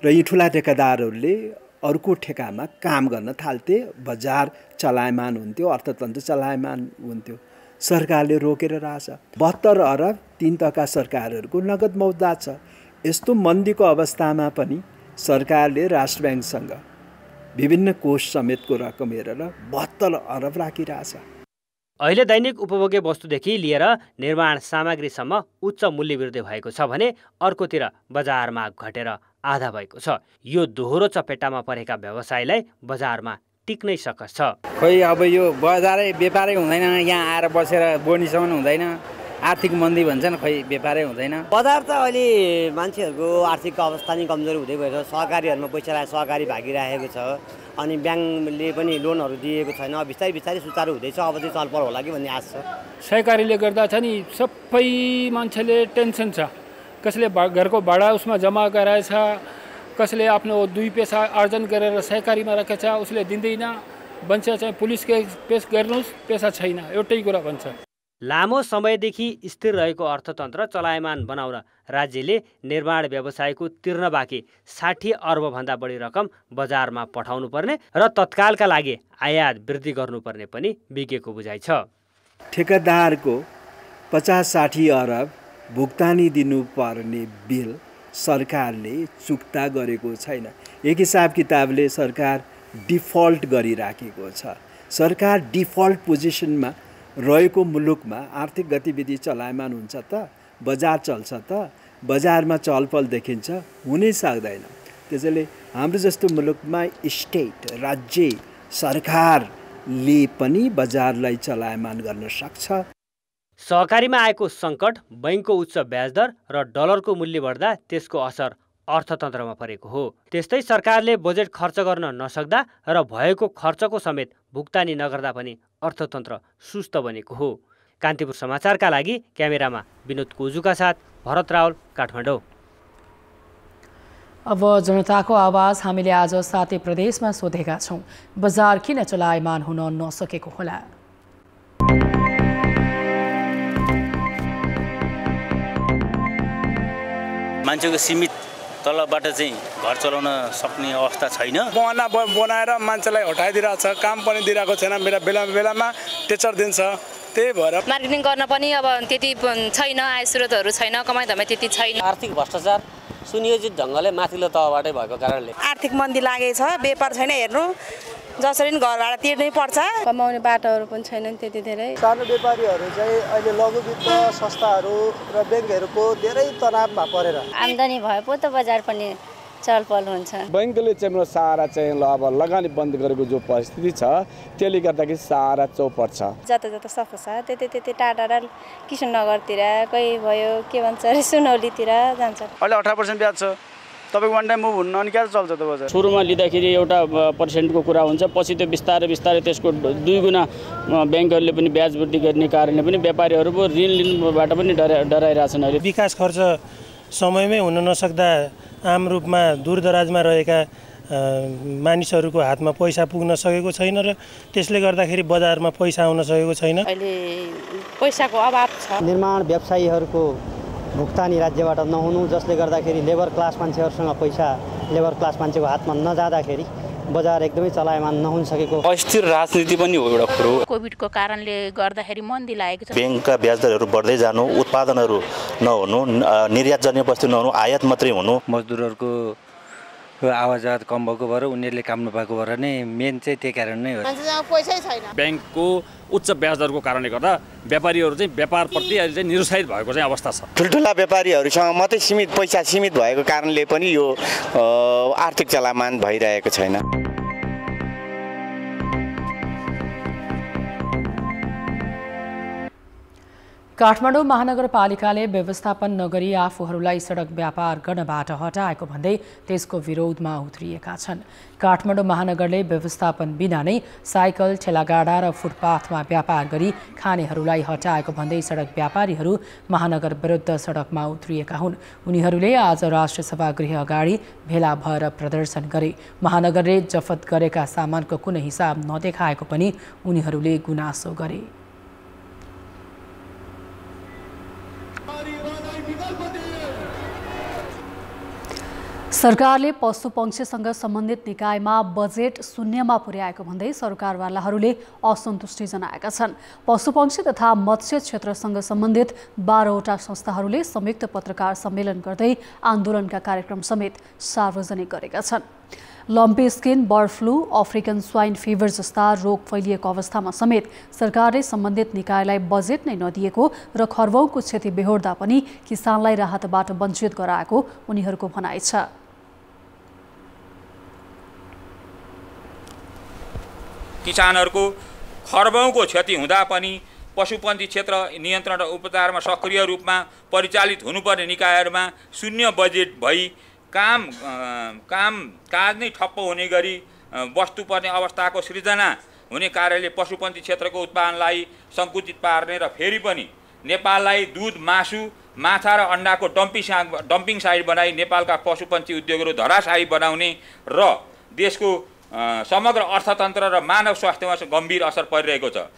र यी ठुला ठेकेदारहरूले अर्को ठेकामा काम गर्न थाल्थे, बजार चलायमान हुन्थ्यो, अर्थतन्त्र चलायमान हुन्थ्यो। सरकारले रोकेर रहेछ। 72 अरब 3 तहका सरकारहरूको नगद मौजदात छ। यस्तो मन्दीको अवस्थामा पनि सरकारले राष्ट्र ब्याङ्कसँग विभिन्न कोष समेतको रकम हेरेर 72 अरब राखिरहेछ। अहिले दैनिक उपभोग्य वस्तुदेखि लिएर निर्माण सामग्रीसम्म उच्च मूल्य वृद्धि भएको छ भने अर्कोतिर बजारमा घटेर आधा भएको छ। यो दोहोरो चपेटामा परेका व्यवसायलाई बजारमा टिक्नै सकस छ। खोइ अब यो बजारै व्यापारै हुँदैन, यहाँ आएर बसेर बोनीसम्म हुँदैन, आर्थिक मन्दी भन्छन्, खोइ व्यापारै हुँदैन। बजार त अहिले मान्छेहरूको आर्थिक अवस्था नि कमजोर हुँदै गयो। सहकारीहरूमा पैसा राखेर सहकारी भागिरहेको छ, अनि ब्याङ्कले पनि लोनहरू दिएको छैन। बिस्तारै बिस्तारै सुचारू हुँदैछ। अब चाहिँ चलपल होला कि भन्ने आश छ। सहकारीले गर्दा छ नि सबै मान्छेले टेन्सन छ। कसैले घरको भाडा उसमा जम्मा गराएछ, कसैले आफ्नो 2 पैसा आर्जन गरेर सहकारीमा राखेछ, उसले दिँदैन भन्छ। चाहिँ पुलिस केस पेश गर्नुहोस्, पैसा छैन, एउटै कुरा भन्छ। लामो समयदेखि स्थिर रहेको अर्थतन्त्र चलायमान बनाउन राज्यले निर्माण व्यवसायको तिर्न बाँकी 60 अर्बभन्दा बढी रकम बजारमा पठाउनु पर्ने र तत्कालका लागि आयात वृद्धि गर्नुपर्ने पनि विज्ञको बुझाइ छ। ठेकेदारको 50-60 अरब भुक्तानी दिनुपर्ने बिल सरकारले चुक्ता गरेको छैन। एक हिसाब किताबले सरकार डिफल्ट गरिराखेको छ। सरकार डिफल्ट पोजिसनमा रहेको मुलुकमा आर्थिक गतिविधि चलायमान हुन्छ त, बजार चल्छ त, बजारमा चलपल देखिन्छ, हुनै सक्दैन। त्यसैले हाम्रो जस्तो मुलुकमा स्टेट, राज्य सरकारले पनि बजारलाई चलायमान गर्न सक्छ। सहकारीमा आएको सङ्कट, बैंकको उच्च ब्याजदर र डलरको मूल्य बढ्दा त्यसको असर अर्थतन्त्रमा परेको हो। त्यस्तै सरकारले बजेट खर्च गर्न नसक्दा र भएको खर्चको समेत भुक्तानी नगर्दा पनि अर्थतन्त्र सुस्त बनेको हो। कान्तिपुर समाचारका लागि क्यामेरामा विनोद कोजुका साथ भरत रावल, काठमाडौँ। अब जनताको आवाज हामीले आज 7 प्रदेशमा सोधेका छौँ। बजार किन चलायमान हुन नसकेको होला? मान्छेको सीमित तलबाट चाहिँ घर चलाउन सक्ने अवस्था छैन। बहना बनाएर मान्छेलाई हटाइदिरहेको छ, काम पनि दिइरहेको छैन। बेलामा टेचर दिन्छ। त्यही भएर मार्केटिङ गर्न पनि अब त्यति छैन, आय स्रोतहरू छैन, कमाइ धमाइ त्यति छैन। आर्थिक भ्रष्टाचार सुनियोजित ढङ्गले माथिल्लो तहबाटै भएको कारणले आर्थिक मन्दी लागेको छ। व्यापार छैन, हेर्नु जसरी घर भाडा तिर्नै पर्छ। कमाउने बाटोहरू पनि छैनन् त्यति धेरै। सानो व्यापारीहरू चाहिँ अहिले लघु वित्त संस्थाहरू र ब्याङ्कहरूको धेरै तनावमा परेर आम्दानी भए पो त बजार पनि चलपल हुन्छ। बैंकले चाहिँ सारा चाहिँ अब लगानी बन्द गरेको जो परिस्थिति छ त्यसले गर्दाखेरि सारा चौपट छ। जता सफा छ त्यति टाढा किशननगरतिर कोही भयो के भन्छ अरे सुनौलीतिर जान्छ। अहिले 18% ब्याज छ। तपाईको वान टाइम मुभ हुन्न अनि के चल्छ त बजार? सुरुमा लिँदाखेरि एउटा पर्सेन्टको कुरा हुन्छ, पछि त्यो बिस्तारै त्यसको 2 गुणा ब्याङ्कहरूले पनि ब्याज वृद्धि गर्ने कारणले पनि व्यापारीहरू ऋण लिनुबाट पनि डराइरहेछन्। अहिले विकास खर्च समयमै हुन नसक्दा आम रूपमा दूरदराजमा रहेका मानिसहरूको हातमा पैसा पुग्न सकेको छैन र त्यसले गर्दाखेरि बजारमा पैसा आउन सकेको छैन। अहिले पैसाको अभाव छ। निर्माण व्यवसायीहरूको भुक्तानी राज्यबाट नहुनु, जसले गर्दाखेरि लेबर क्लास मान्छेहरूसँग पैसा लेबर क्लास मान्छेको हातमा नजाँदाखेरि बजार एकदमै चलायमान नहुन सकेको अस्थिर राजनीति पनि हो एउटा कुरो। कोभिडको कारणले गर्दाखेरि मन्दी लागेको छ। ब्याङ्कका ब्याज दरहरू बढ्दै जानु, उत्पादनहरू नहुनु, निर्यातजन्य वस्तु नहुनु, आयात मात्रै हुनु, मजदुरहरूको आवाजात कम भएको भएर उनीहरूले काम नपाएको भएर नै मेन चाहिँ त्यही कारण नै हो। मान्छेसँग पैसै छैन। ब्याङ्कको उच्च ब्याज दरको कारणले गर्दा व्यापारीहरू चाहिँ व्यापारप्रति अहिले चाहिँ निरुत्साहित भएको चाहिँ अवस्था छ। ठुल्ठुला व्यापारीहरूसँग मात्रै पैसा सीमित भएको कारणले पनि यो आर्थिक चलायमान भइरहेको छैन। काठमाडौँ महानगरपालिकाले व्यवस्थापन नगरी आफूहरूलाई सडक व्यापार गर्नबाट हटाएको भन्दै त्यसको विरोधमा उत्रिएका छन्। काठमाडौँ महानगरले व्यवस्थापन बिना नै साइकल, ठेलागाडा र फुटपाथमा व्यापार गरी खानेहरूलाई हटाएको भन्दै सडक व्यापारीहरू महानगर विरुद्ध सडकमा उत्रिएका हुन्। उनीहरूले आज राष्ट्रिय सभा गृह अगाडि भेला भएर प्रदर्शन गरे। महानगरले जफत गरेका सामानको कुनै हिसाब नदेखाएको पनि उनीहरूले गुनासो गरे। सरकारले पशुपक्षीसँग सम्बन्धित निकायमा बजेट शून्यमा पुर्याएको भन्दै सरकारवालाहरूले असन्तुष्टि जनाएका छन्। पशुपक्षी तथा मत्स्य क्षेत्रसँग सम्बन्धित 12वटा संस्थाहरूले संयुक्त पत्रकार सम्मेलन गर्दै आन्दोलनका कार्यक्रम समेत सार्वजनिक गरेका छन्। Lumpy skin, bird flu, African swine fever जस्ता रोग फैलिएको अवस्थामा समेत सरकारले सम्बन्धित निकायलाई बजेट नै नदिएको र खर्बौंको क्षति बेहोर्दा पनि किसानलाई राहतबाट वञ्चित गराएको उनीहरूको भनाइ छ। किसानहरूको खर्बौंको क्षति हुँदा पनि पशुपन्छी क्षेत्र नियन्त्रण र उपचारमा सक्रिय रूपमा परिचालित हुनुपर्ने निकायहरूमा शून्य बजेट भई कामकाज नै ठप्प हुने गरी बस्नु पर्ने अवस्थाको सृजना हुने कार्यले पशुपन्छी क्षेत्रको उत्पादनलाई सङ्कुचित पार्ने र फेरि पनि नेपाललाई दूध, मासु, माछा र अन्डाको डम्पिङ साइट बनाई नेपालका पशुपन्छी उद्योगहरू धराशायी बनाउने र देशको समग्र अर्थतन्त्र र मानव स्वास्थ्यमा गम्भीर असर परिरहेको छ।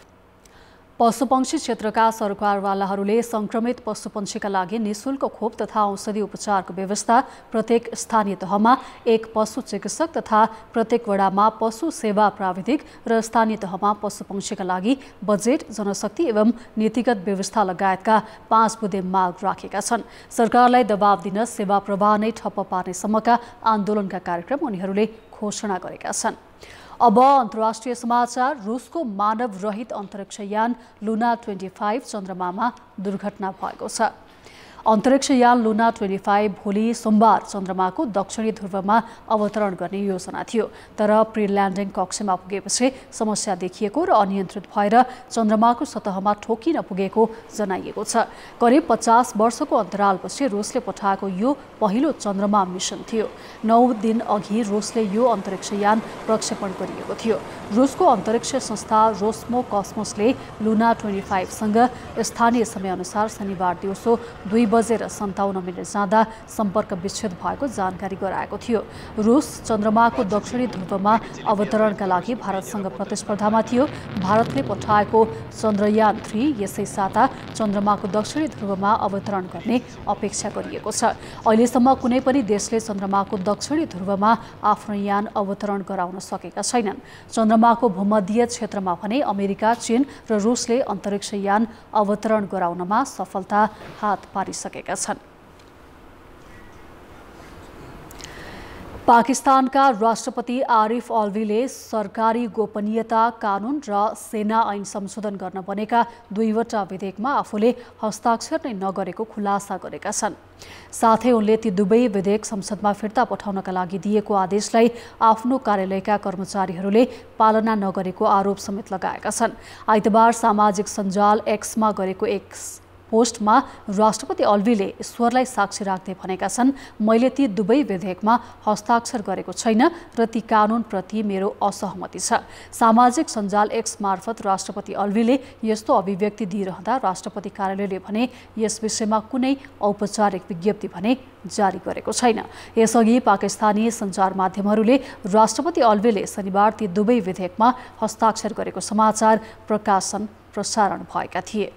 पशुपक्षी क्षेत्रका सरकारवालाहरूले संक्रमित पशुपक्षीका लागि निःशुल्क खोप तथा औषधि उपचारको व्यवस्था प्रत्येक स्थानीय तहमा एक पशु चिकित्सक तथा प्रत्येक वडामा पशु सेवा प्राविधिक र स्थानीय तहमा पशुपक्षीका लागि बजेट, जनशक्ति एवं नीतिगत व्यवस्था लगायतका 5 बुँदे माग राखेका छन्। सरकारलाई दबाव दिन सेवा प्रवाह नै ठप्प पार्नेसम्मका आन्दोलनका कार्यक्रम उनीहरूले घोषणा गरेका छन्। अब अन्तर्राष्ट्रिय समाचार। रुसको मानव रहित अन्तरिक्ष यान लुना 25 चन्द्रमामा दुर्घटना भएको छ। अन्तरिक्ष यान लुना 25 भोलि सोमबार चन्द्रमाको दक्षिणी ध्रुवमा अवतरण गर्ने योजना थियो, तर प्री ल्यान्डिङ कक्षमा पुगेपछि समस्या देखिएको र अनियन्त्रित भएर चन्द्रमाको सतहमा ठोकिन पुगेको जनाइएको छ। करिब 50 वर्षको अन्तरालपछि रुसले पठाएको यो पहिलो चन्द्रमा मिसन थियो। 9 दिन अघि रुसले यो अन्तरिक्ष यान प्रक्षेपण गरिएको थियो। रुसको अन्तरिक्ष संस्था रोस्मो कस्मोसले लुना 25 सँग स्थानीय समयअनुसार शनिबार दिउँसो 2:57 जाँदा सम्पर्क विच्छेद भएको जानकारी गराएको थियो। रुस चन्द्रमाको दक्षिणी ध्रुवमा अवतरणका लागि भारतसँग प्रतिस्पर्धामा थियो। भारतले पठाएको चन्द्रयान 3 यसै साता चन्द्रमाको दक्षिणी ध्रुवमा अवतरण गर्ने अपेक्षा गरिएको छ। अहिलेसम्म कुनै पनि देशले चन्द्रमाको दक्षिणी ध्रुवमा आफ्नो यान अवतरण गराउन सकेका छैनन्। चन्द्रमाको भूमध्य क्षेत्रमा भने अमेरिका, चीन र रुसले अन्तरिक्ष यान अवतरण गराउनमा सफलता हात पारिसकेका छन्। पाकिस्तानका राष्ट्रपति आरिफ अलवीले सरकारी गोपनीयता कानुन र सेना ऐन संशोधन गर्न बनेका 2वटा विधेयकमा आफूले हस्ताक्षर नै नगरेको खुलासा गरेका छन्। साथै उनले ती दुवै विधेयक संसदमा फिर्ता पठाउनका लागि दिएको आदेशलाई आफ्नो कार्यालयका कर्मचारीहरूले पालना नगरेको आरोप समेत लगाएका छन्। आइतबार सामाजिक सञ्जाल एक्समा गरेको एक पोस्टमा राष्ट्रपति अलवीले ईश्वरलाई साक्षी राख्दै भनेका छन्, मैले ती दुवै विधेयकमा हस्ताक्षर गरेको छैन र ती कानुनप्रति मेरो असहमति छ। सामाजिक सञ्जाल एक्स मार्फत राष्ट्रपति अलवीले यस्तो अभिव्यक्ति दिइरहँदा राष्ट्रपति कार्यालयले भने यस विषयमा कुनै औपचारिक विज्ञप्ति भने जारी गरेको छैन। यसअघि पाकिस्तानी सञ्चार माध्यमहरूले राष्ट्रपति अलवीले शनिबार ती दुवै विधेयकमा हस्ताक्षर गरेको समाचार प्रसारण भएका थिए।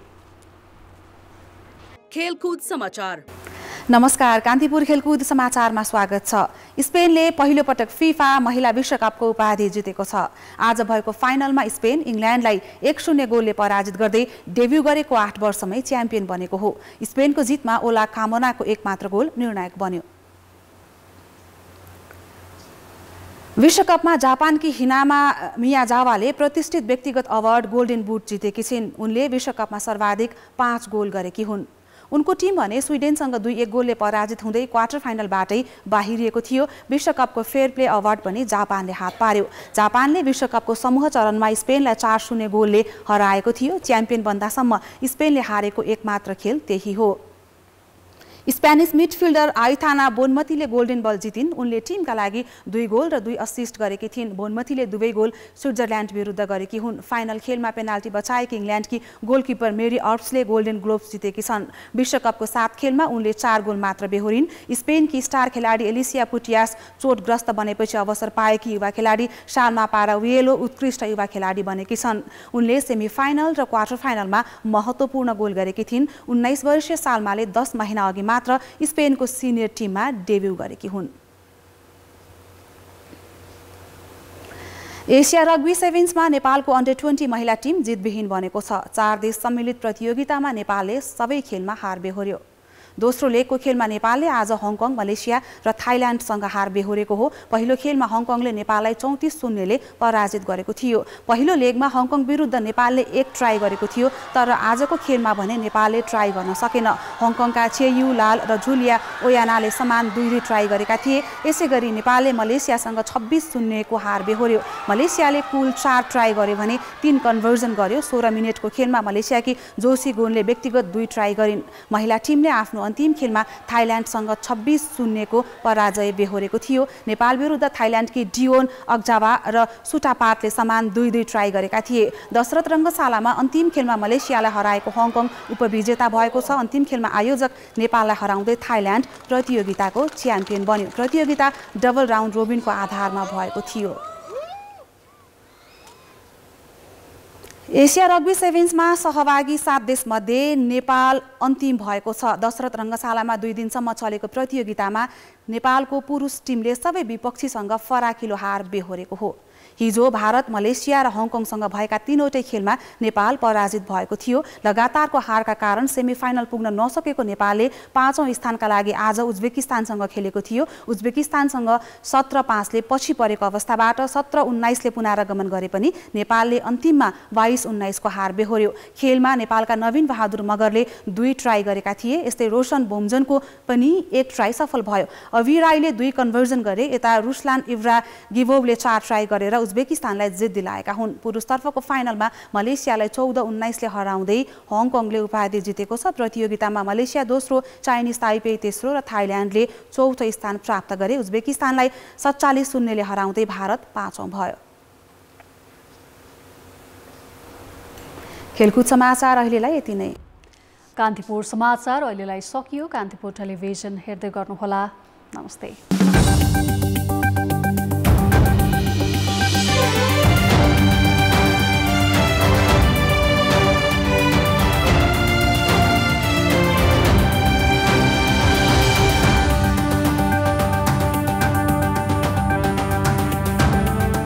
खेलकुद समाचार। नमस्कार, कान्तिपुर खेलकुद समाचारमा स्वागत छ। स्पेनले पहिलो पटक फिफा महिला विश्वकपको उपाधि जितेको छ। आज भएको फाइनलमा स्पेन इङ्ल्यान्डलाई 1-0 गोलले पराजित गर्दै डेब्यू गरेको 8 वर्षमै च्याम्पियन बनेको हो। स्पेनको जितमा ओला कामोनाको एकमात्र गोल निर्णायक बन्यो। विश्वकपमा जापानकी हिनामा मियाजावाले प्रतिष्ठित व्यक्तिगत अवार्ड गोल्डन बुट जितेकी छिन्। उनले विश्वकपमा सर्वाधिक 5 गोल गरेकी हुन्। उनको टिम भने स्विडेनसँग 2-1 गोलले पराजित हुँदै क्वार्टर फाइनलबाटै बाहिरिएको थियो। विश्वकपको फेयर प्ले अवार्ड पनि जापानले हात पार्यो। जापानले विश्वकपको समूह चरणमा स्पेनलाई 4-0 गोलले हराएको थियो। च्याम्पियन बन्दासम्म स्पेनले हारेको एकमात्र खेल त्यही हो। स्पेनिस मिडफिल्डर आइथाना बोनमतीले गोल्डन बल जितिन्। उनले टिमका लागि 2 गोल र 2 असिस्ट गरेकी थिइन्। बोनमतीले दुवै गोल स्विट्जरल्यान्ड विरुद्ध गरेकी हुन्। फाइनल खेलमा पेनाल्टी बचाएकी इङ्ल्यान्डकी गोलकिपर मेरी अर्प्सले गोल्डन ग्लोभ्स जितेकी छन्। विश्वकपको 7 खेलमा उनले 4 गोल मात्र बेहोरिन्। स्पेनकी स्टार खेलाडी एलिसिया पुटियास चोटग्रस्त बनेपछि अवसर पाएकी युवा खेलाडी साल्मा पाराविएलो उत्कृष्ट युवा खेलाडी बनेकी छन्। उनले सेमिफाइनल र क्वार्टर फाइनलमा महत्त्वपूर्ण गोल गरेकी थिइन्। 19 वर्षीय साल्माले 10 महिना अघि मात्र स्पेनको सिनियर टिममा डेब्यू गरेकी हुन्। एसिया रग्बी सेभेन्समा नेपालको अन्डर 20 महिला टिम जितविहीन बनेको छ। 4 देश सम्मिलित प्रतियोगितामा नेपालले सबै खेलमा हार बेहोर्यो। दोस्रो लेगको खेलमा नेपालले आज हङकङ, मलेसिया र थाइल्यान्डसँग हार बेहोरेको हो। पहिलो खेलमा हङकङले नेपाललाई 34-0ले पराजित गरेको थियो। पहिलो लेगमा हङकङ विरुद्ध नेपालले 1 ट्राई गरेको थियो, तर आजको खेलमा भने नेपालले ट्राई गर्न सकेन। हङकङका छेयु लाल र जुलिया ओयानाले समान 2 ट्राई गरेका थिए। यसैगरी नेपालले मलेसियासँग 26-0 को हार बेहोर्यो। मलेसियाले कुल 4 ट्राई गर्यो भने 3 कन्भर्जन गर्यो। 16 मिनेटको खेलमा मलेसियाकी जोसी गोनले व्यक्तिगत 2 ट्राई गरिन्। महिला टिमले आफ्नो अन्तिम खेलमा थाइल्यान्डसँग 26-0 को पराजय बेहोरेको थियो। नेपाल विरुद्ध थाइल्यान्डकी डियोन अग्जावा र सुटापातले समान 2-2 ट्राई गरेका थिए। दशरथ रङ्गशालामा अन्तिम खेलमा मलेसियालाई हराएको हङकङ उपविजेता भएको छ। अन्तिम खेलमा आयोजक नेपाललाई हराउँदै थाइल्यान्ड प्रतियोगिताको च्याम्पियन बन्यो। प्रतियोगिता डबल राउन्ड रोबिनको आधारमा भएको थियो। एसिया रग्बी सेभेन्समा सहभागी 7 देशमध्ये नेपाल अन्तिम भएको छ। दशरथ रङ्गशालामा 2 दिनसम्म चलेको प्रतियोगितामा नेपालको पुरुष टिमले सबै विपक्षीसँग फराकिलो हार बेहोरेको हो। हिजो भारत, मलेसिया र हङकङसँग भएका 3वटै खेलमा नेपाल पराजित भएको थियो। लगातारको हारका कारण सेमिफाइनल पुग्न नसकेको नेपालले 5औं स्थानका लागि आज उज्बेकिस्तानसँग खेलेको थियो। उज्बेकिस्तानसँग 17-5 ले पछि परेको अवस्थाबाट 17-19 ले पुनरागमन गरे पनि नेपालले अन्तिममा 22-19 को हार बेहोर्यो। खेलमा नेपालका नवीन बहादुर मगरले 2 ट्राई गरेका थिए। यस्तै रोशन बोम्जनको पनि 1 ट्राई सफल भयो। अविराईले 2 कन्भर्जन गरे। यता रुसलान इब्रागिभोभले 4 ट्राई गरेर उज्बेकिस्तानलाई जित दिलाएका हुन्। पुरुषतर्फको फाइनलमा मलेसियालाई 14-19 ले हराउँदै हङकङले उपाधि जितेको छ। प्रतियोगितामा मलेसिया दोस्रो, चाइनिज ताइपे तेस्रो र थाइल्यान्डले चौथो स्थान प्राप्त गरे। उज्बेकिस्तानलाई 47-0 ले हराउँदै भारत 5औं भयो। खेलकुद समाचार अहिलेलाई यति नै। कान्तिपुर समाचार अहिलेलाई सकियो। कान्तिपुर टेलिभिजन हेर्दै गर्नुहोला। नमस्ते।